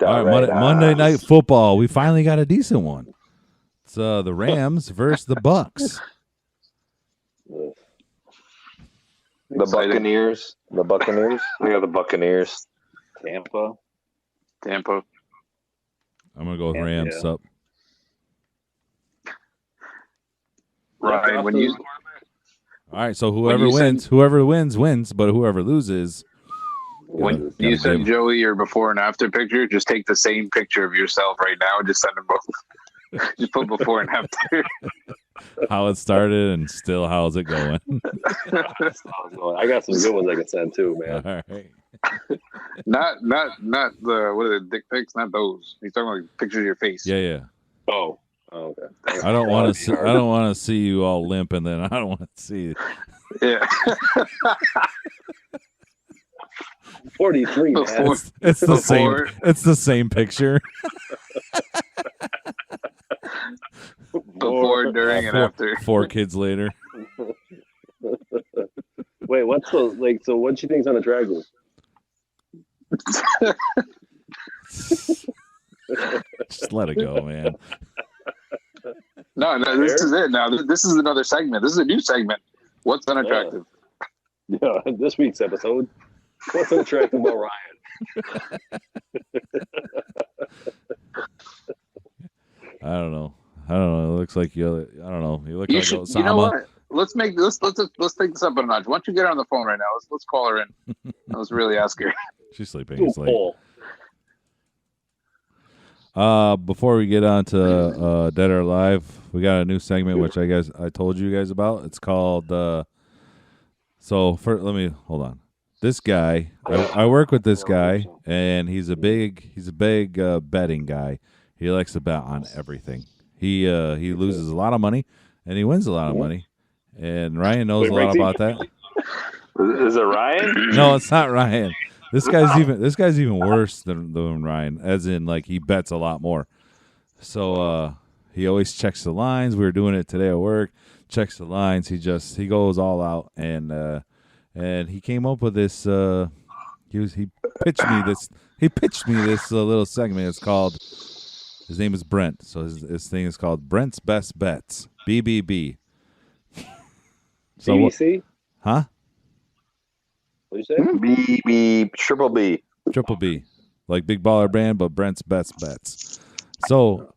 All right, Monday Night Football. We finally got a decent one. It's the Rams versus the Bucks. Ugh. The Buccaneers. I got the Buccaneers. Tampa. I'm gonna go with Rams Yeah. up. Ryan, when you All right, so whoever wins, wins. But whoever loses, when gotta you send give- Joey your before and after picture, just take the same picture of yourself right now and just send them both. Just put before and after. how it started and still how's it going? I got some good ones I can send too, man. All right. Not the what are the dick pics? Not those. He's talking about like, pictures of your face. Yeah. Oh, okay. I don't want to see. I don't want to see you all limp, and then I don't want to see. Yeah. 43, man. Before- It's the same. Before- It's the same picture. Before, during, and after. 4 kids later. Wait, what's the like? So, what do you think's unattractive? Just let it go, man. No, this is it. Now this is another segment. This is a new segment. What's unattractive? Yeah, this week's episode. What's unattractive about Ryan? I don't know. It looks like you. I don't know. You look like Osama. You know what? Let's take this up a notch. Why don't you get her on the phone right now? Let's call her in. Let's really ask her. She's sleeping. It's late. Poll. Before we get on to Dead or Alive, we got a new segment which I told you guys about. It's called let me hold on. This guy, I work with this guy, and he's a big betting guy. He likes to bet on everything. He loses a lot of money, and he wins a lot of money. And Ryan knows a lot about that. Is it Ryan? No, it's not Ryan. This guy's even worse than Ryan, as in like he bets a lot more. So he always checks the lines. We were doing it today at work. Checks the lines. He goes all out, and he came up with this. He pitched me this. He pitched me this little segment. It's called. His name is Brent. So his thing is called Brent's Best Bets. BBB. So BBC? Huh? What did you say? B triple B. Triple B, like Big Baller Brand, but Brent's Best Bets. So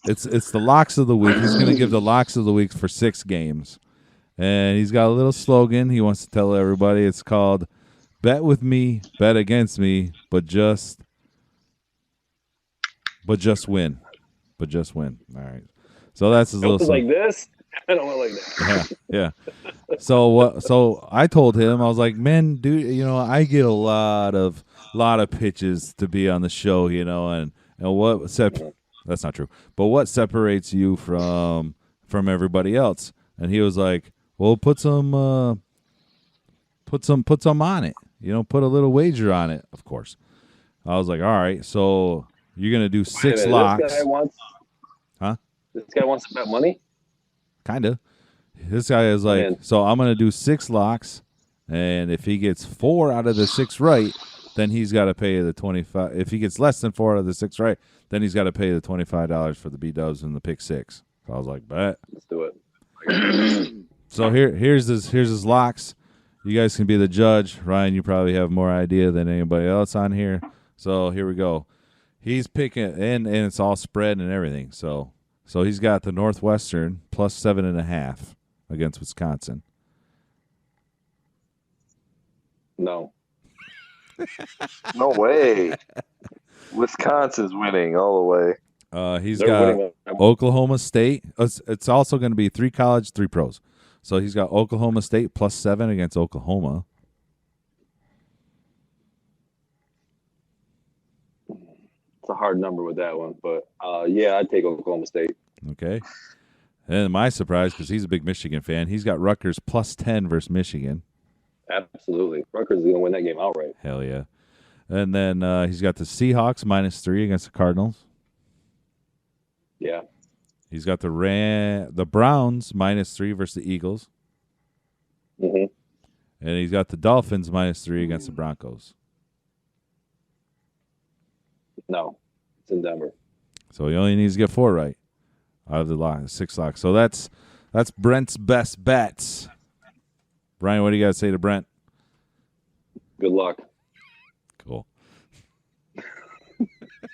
it's the locks of the week. He's going to give the locks of the week for 6 games, and he's got a little slogan he wants to tell everybody. It's called "Bet with me, bet against me, but just win, but just win." All right. So that's his little like this. I don't want like that. Yeah. So I told him, I was like, man, dude, I get a lot of pitches to be on the show, and that's not true. But what separates you from everybody else? And he was like, well, put some on it. Put a little wager on it, of course. I was like, all right, so you're gonna do 6 locks. This guy wants to bet money? Kind of. This guy is like, so I'm going to do 6 locks, and if he gets 4 out of the 6 right, then he's got to pay the 25. If he gets less than 4 out of the 6 right, then he's got to pay the $25 for the B-dubs and the pick 6. So I was like, bet. Let's do it. So here's his locks. You guys can be the judge. Ryan, you probably have more idea than anybody else on here. So here we go. He's picking, and it's all spread and everything. So he's got the Northwestern plus 7.5 against Wisconsin. No. No way. Wisconsin's winning all the way. He's They're got winning. Oklahoma State. It's also going to be 3 college, 3 pros. So he's got Oklahoma State plus 7 against Oklahoma. It's a hard number with that one, but yeah, I'd take Oklahoma State. Okay. And my surprise, because he's a big Michigan fan, he's got Rutgers plus 10 versus Michigan. Absolutely. Rutgers is going to win that game outright. Hell yeah. And then he's got the Seahawks minus 3 against the Cardinals. Yeah. He's got the Browns minus 3 versus the Eagles. Mm-hmm. And he's got the Dolphins minus 3 against the Broncos. No, it's in Denver. So he only needs to get 4 right out of the 6 locks. So that's Brent's best bets. Brian, what do you got to say to Brent? Good luck. Cool.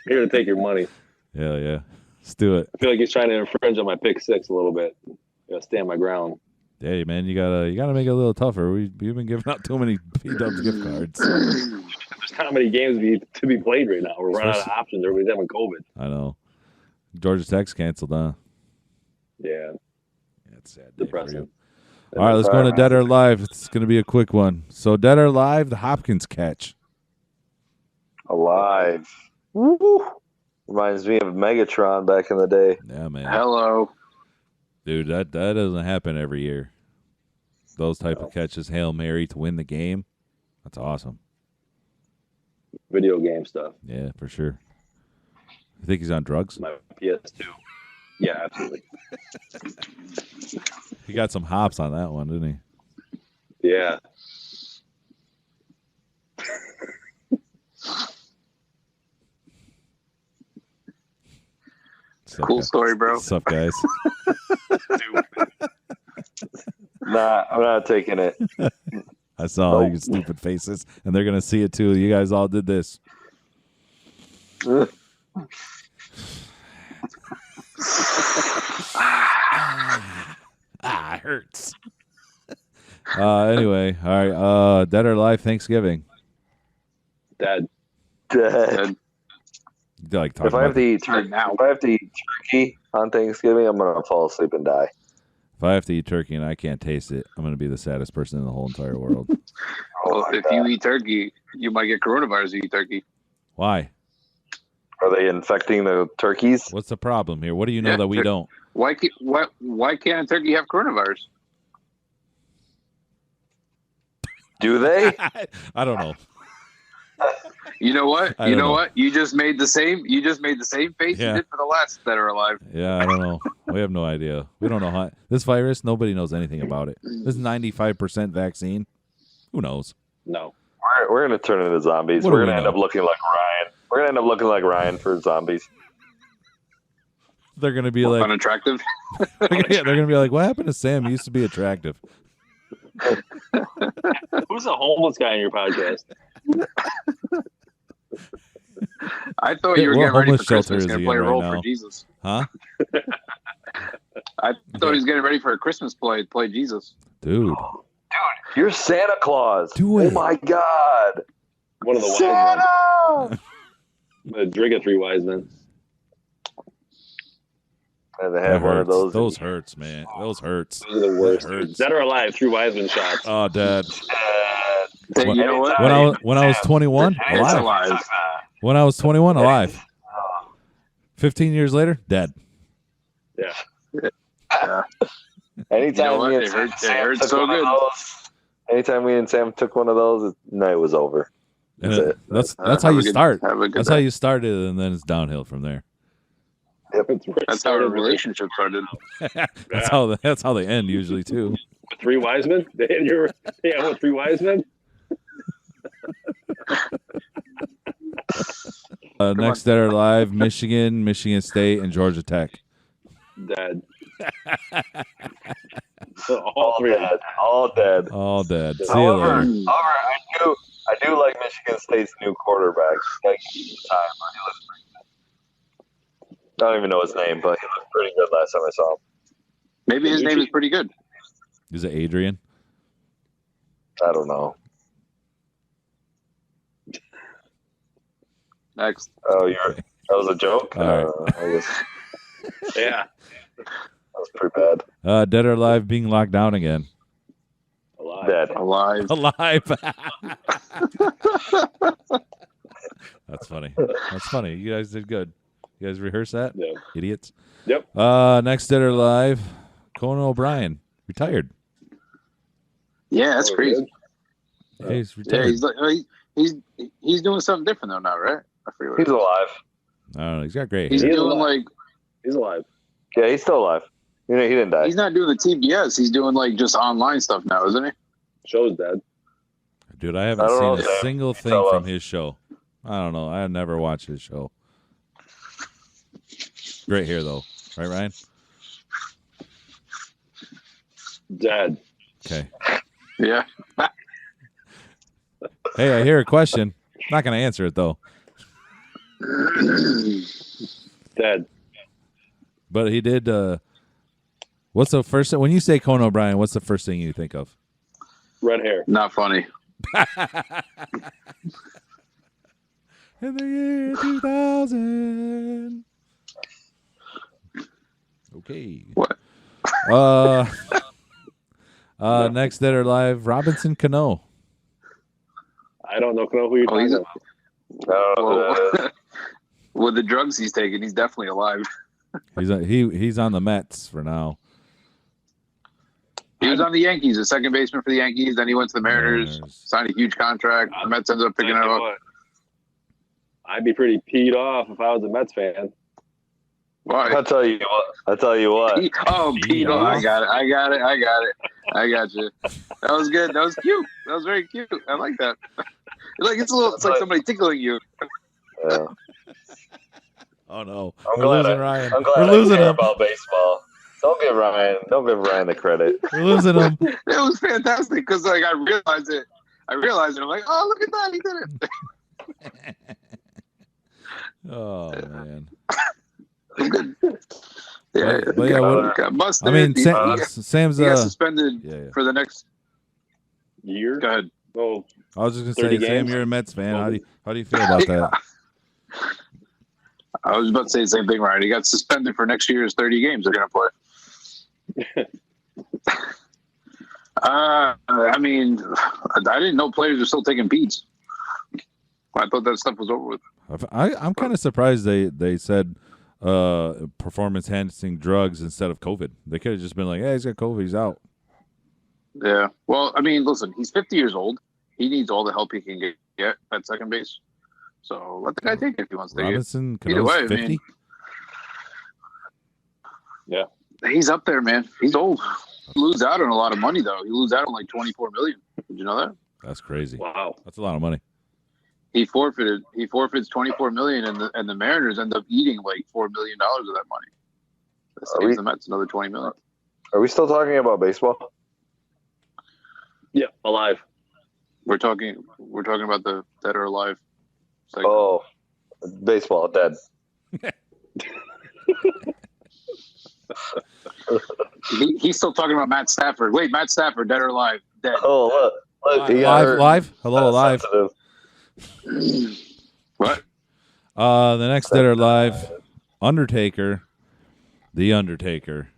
Here to take your money. Yeah. Let's do it. I feel like he's trying to infringe on my pick 6 a little bit. Gotta stand my ground. Hey man, you gotta make it a little tougher. We've been giving out too many P-Dubs gift cards. There's not many games to be played right now. We're running out of options. Everybody's having COVID. I know. Georgia Tech's canceled, huh? Yeah. It's sad. Depressing. All right, let's go into Dead or Alive. It's going to be a quick one. So, Dead or Alive, the Hopkins catch. Alive. Woo! Reminds me of Megatron back in the day. Yeah, man. Hello. Dude, that doesn't happen every year. Those type of catches, Hail Mary to win the game. That's awesome. Video game stuff. Yeah, for sure. You think he's on drugs? My PS2. Yeah, absolutely. He got some hops on that one, didn't he? Yeah. Cool story, bro. What's up, guys? Nah, I'm not taking it. I saw all your stupid faces, and they're going to see it too. You guys all did this. It hurts. Anyway, all right. Dead or Alive Thanksgiving. Dead. Dead. Like talking If I have to eat now. if I have to eat turkey on Thanksgiving, I'm gonna fall asleep and die. if I have to eat turkey and I can't taste it, I'm going to be the saddest person in the whole entire world. Well, if you eat turkey, you might get coronavirus. If you eat turkey. Why? Are they infecting the turkeys? What's the problem here? What do you know Yeah, that we don't? Why can't a turkey have coronavirus? Do they? I don't know. You know what? I You don't know know. what? You just made the same. You just made the same face Yeah. you did for the last that are alive. Yeah, I don't know. We have no idea. We don't know how this virus. Nobody knows anything about it. This is 95% vaccine. Who knows? No. We're gonna turn into zombies. What do We're we gonna end know? up looking like Ryan. We're gonna end up looking like Ryan for zombies. They're gonna be like, Unattractive. they're gonna be like, what happened to Sam? He used to be attractive. Who's a homeless guy in your podcast? I thought you were What getting ready homeless for shelter Christmas. is Gonna he play a in right role now? for Jesus. Huh? I thought he was getting ready for a Christmas play. Play Jesus. Dude. You're Santa Claus. Do Oh it. my God. One of the wise Santa. men. Drink of 3 wise men. And they That have one hurts. of those. Those hurts, man. Those hurts. Those are the worst. That hurts. Dead or alive, 3 wise men shots. Oh, Dad. Hey, you know what? When I was 21, It's alive. alive. When I was 21, alive. 15 years later, dead. Yeah. Yeah. Anytime You know what? me and It hurts- Sam it hurts took so one of good. those, anytime me and Sam took one of those, the night was over. And That's it. that's Have how a you good- start. have a good That's day. how you started, and then it's downhill from there. That's how a relationship started. That's how they end usually too. With 3 wise men? Yeah, with 3 wise men? Next that are live: Michigan, Michigan State, and Georgia Tech. Dead. All All 3 of them. dead. All dead. All dead. See you However, later. I do like Michigan State's new quarterback. Like, he looks pretty good. I don't even know his name, but he looked pretty good last time I saw him. Maybe his name is pretty good. Is it Adrian? I don't know. Next. Oh, that was a joke? All right. I guess Yeah. that was pretty bad. Dead or alive being locked down again. Alive. Dead. Alive. Alive. That's funny. That's funny. You guys did good. You guys rehearse that? Yeah. Idiots. Yep. Next dead or alive, Conan O'Brien retired. Yeah, that's crazy. Hey, he's Yeah, retired. he's doing something different though now, right? I forget what He's it is. alive. I don't know. He's got great He's hair. He's doing alive. like He's alive. Yeah, he's still alive. You know, he didn't die. he's not doing the TBS. He's doing like just online stuff now, isn't he? Show's dead. Dude, I haven't I don't seen know, a Sam. single thing Tell from us. his show. I don't know. I never watched his show. Great hair, though. Right, Ryan? Dead. Okay. Yeah. Hey, I hear a question. Not going to answer it, though. Dead. But he did. What's the first when you say Conan O'Brien? What's the first thing you think of? Red hair. Not funny. In the year 2000. Okay. What? Next dead or alive, Robinson Cano. I don't know who you're Oh, talking he's about. I don't know who that is. With the drugs he's taking, he's definitely alive. He's on the Mets for now. He was on the Yankees, the second baseman for the Yankees. Then he went to the Mariners, Mariners. signed a huge contract. The Mets ended up picking him up. I'd be pretty peed off if I was a Mets fan. Why? I'll tell you what. Oh, Pete! Yeah. I got it. I got you. That was good. That was cute. That was very cute. I like that. It's like somebody tickling you. Yeah. Oh no, I'm we're glad losing Ryan. I'm glad We're I losing care him. about baseball. Don't give Ryan the credit. We're losing him. It was fantastic because like I realized it. I'm like, oh, look at that, he did it. Oh man. Yeah, But yeah, what- got busted. I mean, He got Sam's. suspended Yeah, yeah. for the next. Year? Go ahead. Oh, I was just gonna 30 say, Sam, games? you're a Mets fan. How do you feel about that? I was about to say the same thing, Ryan. He got suspended for next year's 30 games they're going to play. I mean, I didn't know players were still taking beats. I thought that stuff was over with. I'm kind of surprised they said performance-enhancing drugs instead of COVID. They could have just been like, hey, he's got COVID, he's out. Yeah. Well, I mean, listen, he's 50 years old. He needs all the help he can get at second base. So let the guy take it if he wants to Robinson, take it. Either way, 50? I mean, Yeah. he's up there, man. He's old. He lose out on a lot of money, though. He lose out on like $24 million. Did you know that? That's crazy. Wow. That's a lot of money. He forfeits $24 million, and the Mariners end up eating like $4 million of that money. That saves the Mets another $20 million. Are we still talking about baseball? Yeah, alive. We're talking about the dead or alive segment. Oh, baseball, dead. He's still talking about Matt Stafford. Wait, Matt Stafford, dead or alive? Dead. Oh, look. He got hurt. Live? Hello, alive. Sensitive. What? The next dead or alive, Undertaker, the Undertaker,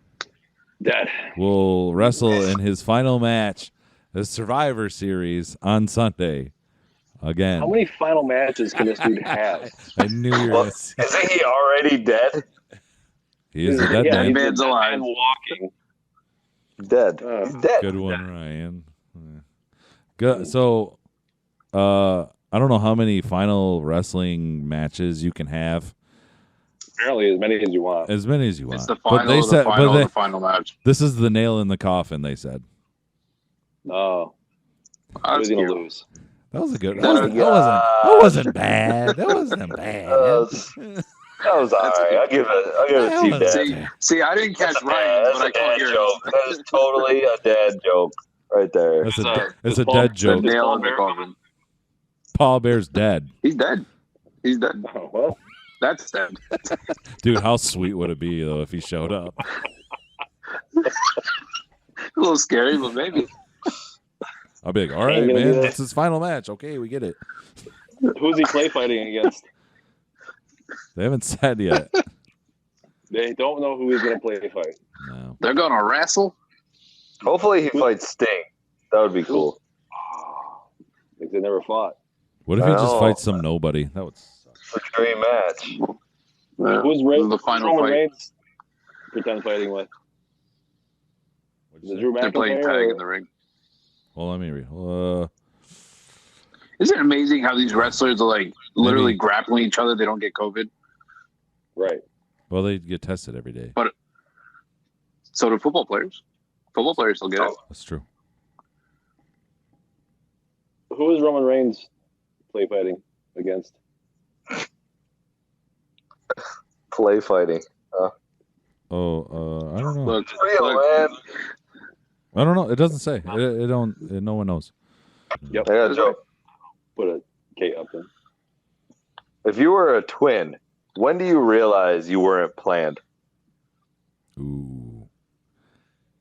Dead. will wrestle in his final match, the Survivor Series, on Sunday. Again. How many final matches can this dude have? I knew you were Well, gonna say- isn't he already dead? He is a dead Yeah, man. he's Man's a dead alive. man walking. Dead. He's dead. Good one, Ryan. Yeah. Good. So, I don't know how many final wrestling matches you can have. Apparently, as many as you want. As many as you want. It's the But final, they said, the final match. this is the nail in the coffin. They said No. That's Who's going to cute. lose? that was a good. Oh, That wasn't bad. That wasn't bad. That was all right. I'll give it to you, Dad. See, I didn't catch That's Ryan, but I a caught dad yours. joke. That is totally a dad joke right there. That's It's it's a Paul- dead The joke. nail in the coffin. Paul Bear's dead. He's dead. He's dead. Oh, well, That's dead. Dude, how sweet would it be though if he showed up? A little scary, but maybe. I'll be like, all right, Ain't gonna man, do that. it's his final match. Okay, we get it. who's he play fighting against? They haven't said yet. They don't know who he's going to play fight. No. They're going to wrestle. Hopefully he fights Sting. That would be cool. Like they never fought. What if he just No. fights some nobody? That would suck. It's a dream match. Who's the final Roman fight. Reigns pretend fighting with? What'd you The say? Drew They're playing McIntyre tag or- in the ring. Well, let me read. Isn't it amazing how these wrestlers are like literally Maybe. grappling each other? They don't get COVID. Right. Well, they get tested every day. So do football players. Football players still get it. That's true. Who is Roman Reigns play fighting against? Play fighting. I don't know. Look, Real, man. I don't know. It doesn't say. It don't. No one knows. Yep. I got a joke. Put a K up then. If you were a twin, when do you realize you weren't planned? Ooh,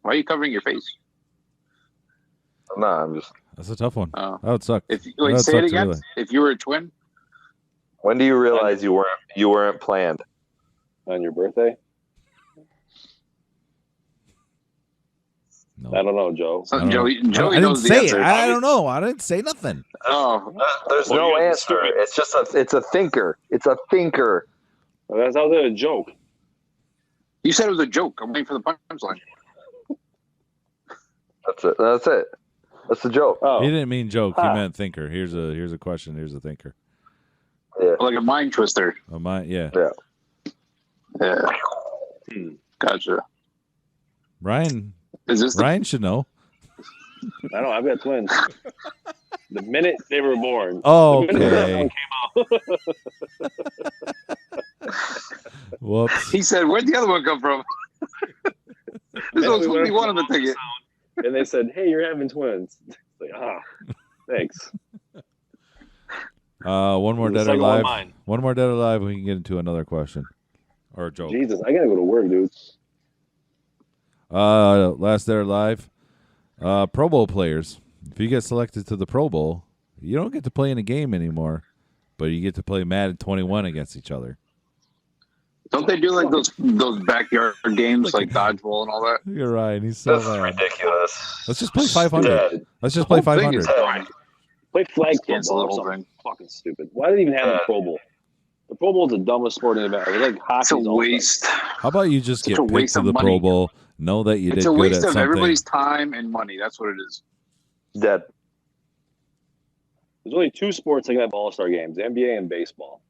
why are you covering your face? Nah, I'm just. that's a tough one. Oh. That would suck. If wait, That say it sucks, again. really. If you were a twin, When do you realize you weren't planned? On your birthday? No. I don't know, Joe. so I don't Joey know. Joey I didn't knows the say answer. it. I don't know. I didn't say nothing. Oh, There's Well, no you got the answer. story. It's just it's a thinker. It's a thinker. Well, that sounds like a joke. you said it was a joke. I'm waiting for the punchline. That's it. That's it. That's the joke. Oh, He didn't mean joke. He Ah. meant thinker. Here's a question. Here's a thinker. Yeah. Like a mind twister. Yeah. Yeah. Hmm. Gotcha. Ryan. Is this the Ryan should know. I know. I've got twins. The minute they were born. Oh, The minute okay. that one Whoops. He said, "Where'd the other one come from?" This one's We went only one of the ticket. ultrasound, and they said, "Hey, you're having twins." It's like, thanks. One more The dead or second one alive. mine. One more dead or alive. We can get into another question or a joke. Jesus, I gotta go to work, dude. Last dead or alive. Pro Bowl players. If you get selected to the Pro Bowl, you don't get to play in a game anymore, but you get to play Madden 21 against each other. Don't they do like those backyard games like dodgeball and all that? You're right. He's so This is mad. ridiculous. Let's just play 500. Dead. Let's just play The whole thing 500. is dumb. Play flag Cancel football the or whole something. thing. Fucking stupid. Why did they even have a Pro Bowl? The Pro Bowl is the dumbest sporting event. It's like hockey. It's a waste. How about you just Such get a picked waste to of the Pro money. Bowl, know that you It's did a good waste at of something. everybody's time and money. That's what it is. Dead. There's only two sports that can have All-Star games: NBA and baseball.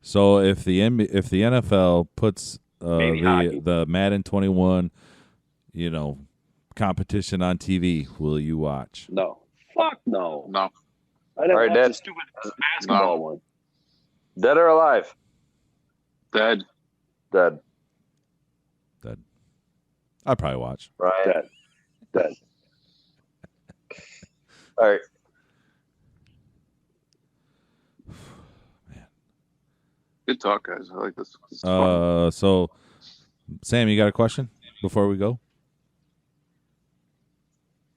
So if the NFL puts Maybe hockey. the Madden 21, competition on TV, will you watch? No. Fuck no. No. I didn't All right, watch Dad. the stupid basketball No. one. Dead or alive? Dead. Dead. I'd probably watch. Ryan. Dead. All right. Good talk, guys. I like this. This is fun. So Sam, you got a question before we go?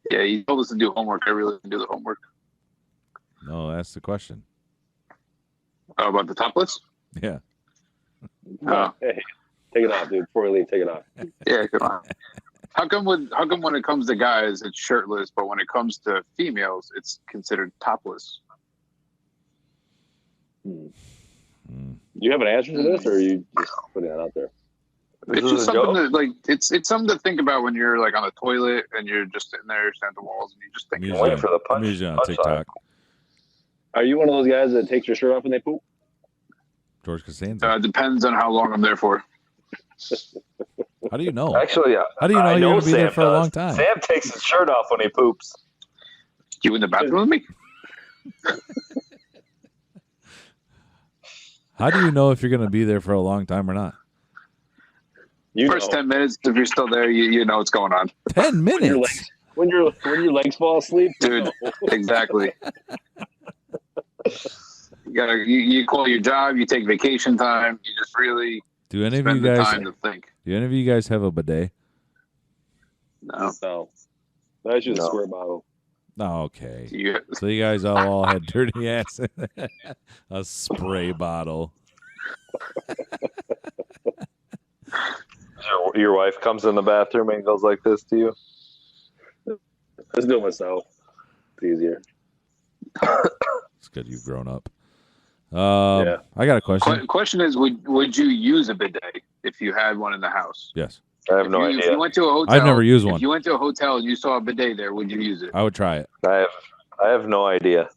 Yeah, you told us to do homework. I really didn't do the homework. No, that's the question. Oh, about the top list? Yeah. Oh. Hey, take it off, dude. Before we leave, take it off. Yeah, come on. How come when it comes to guys, it's shirtless, but when it comes to females, it's considered topless? Do you have an answer to this, or are you just putting that out there? It's This just is a something joke? that, like, it's something to think about when you're like on the toilet and you're just sitting there staring at the walls and you just think, I'm waiting for the punch- I'm usually on punchline. TikTok. Are you one of those guys that takes your shirt off when they poop? George Costanza. depends on how long I'm there for. How do you know? Actually, How do you know I you're know going to be there Sam for a does. long time? Sam takes his shirt off when he poops. You in the bathroom with me? How do you know if you're going to be there for a long time or not? You First know. 10 minutes, if you're still there, you know what's going on. 10 When your minutes. legs when your legs fall asleep, Dude, exactly. You call your job, you take vacation time, you just really Do any of you spend the guys time to think. do any of you guys have a bidet? No. No, that's just No. a square bottle. Oh, okay. You, So you guys all had dirty ass in a spray bottle. Your wife comes in the bathroom and goes like this to you. Let's do it myself. It's easier. It's good you've grown up. Yeah. I got a question. question is, would you use a bidet if you had one in the house? Yes. I have no If idea. you went to a hotel, I've never used one. If you went to a hotel and you saw a bidet there, would you use it? I would try it. I have no idea.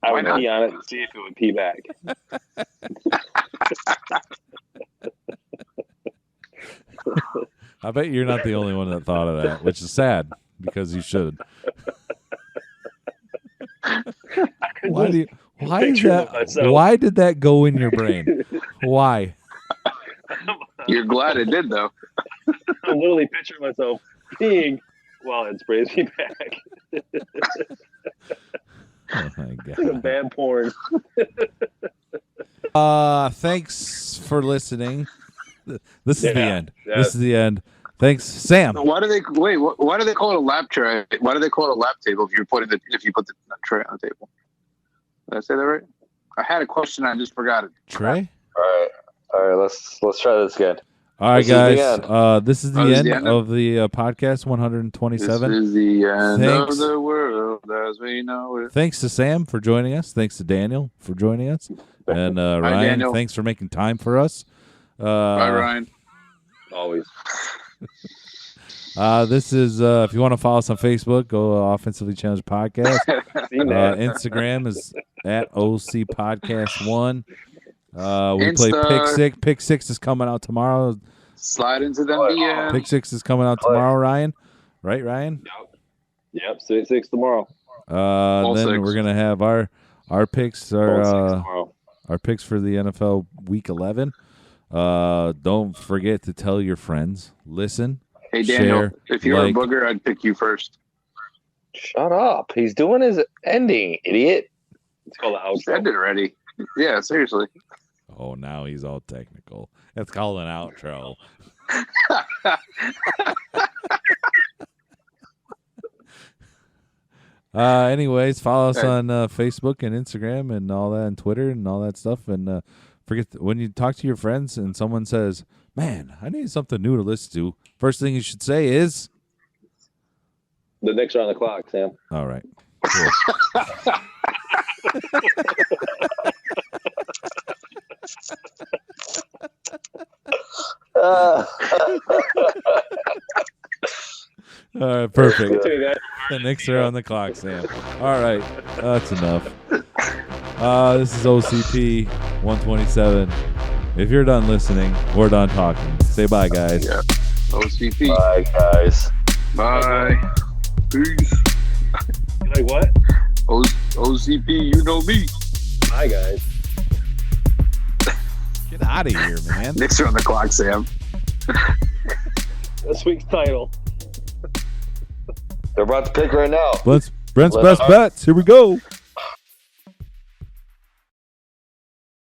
I Why would not? pee on it and see if it would pee back. I bet you're not the only one that thought of that, which is sad because you should. Why is Picture of that? myself. Why did that go in your brain? Why? You're glad it did, though. I literally picture myself peeing while it sprays me back. Oh my It's like a god. bad porn. Thanks for listening. This is the Yeah, end. yeah. This is the end. Thanks, Sam. Why do they Why do they call it a lap tray? Why do they call it a lap table if you put the tray on the table? Did I say that right? I had a question. I just forgot it. Trey. All right. Let's try this again. All right, This is the guys. end. This is the This is end the end of the podcast This 127. is the end Thanks. of the world as we know it. Thanks to Sam for joining us. Thanks to Daniel for joining us. And Ryan, Daniel. thanks for making time for us. Bye, Ryan. Always. This is, if you want to follow us on Facebook, go Offensively Challenged Podcast. Seen that. Instagram is at OC Podcast 1. We play Insta. Pick Six. Pick Six is coming out tomorrow. Slide into them What? DMs. Pick Six is coming out tomorrow, Ryan. Right, Ryan? Yep, 6 tomorrow. Then six. we're gonna have our picks, All 6 our tomorrow. picks for the NFL Week 11. Don't forget to tell your friends. Listen. Hey, Daniel, Share, if you're like- a booger, I'd pick you first. Shut up. He's doing his ending, idiot. It's called the Said outro. it already. Yeah, seriously. Oh, now he's all technical. That's called an outro. Anyways, follow us Okay. on Facebook and Instagram and all that, and Twitter and all that stuff, and when you talk to your friends and someone says, "Man, I need something new to listen to." First thing you should say is, The Knicks are on the clock, Sam. "All right." Cool. All right, perfect. The Knicks are on the clock, Sam. All right, that's enough. This is OCP 127. If you're done listening, we're done talking. Say bye, guys. Yeah. OCP. Bye, guys. Bye. Peace. You like what? OCP, you know me. Hi, guys. Get out of here, man. Knicks are on the clock, Sam. This week's title. They're about to pick right now. Brent's Let best us- bets. Here we go.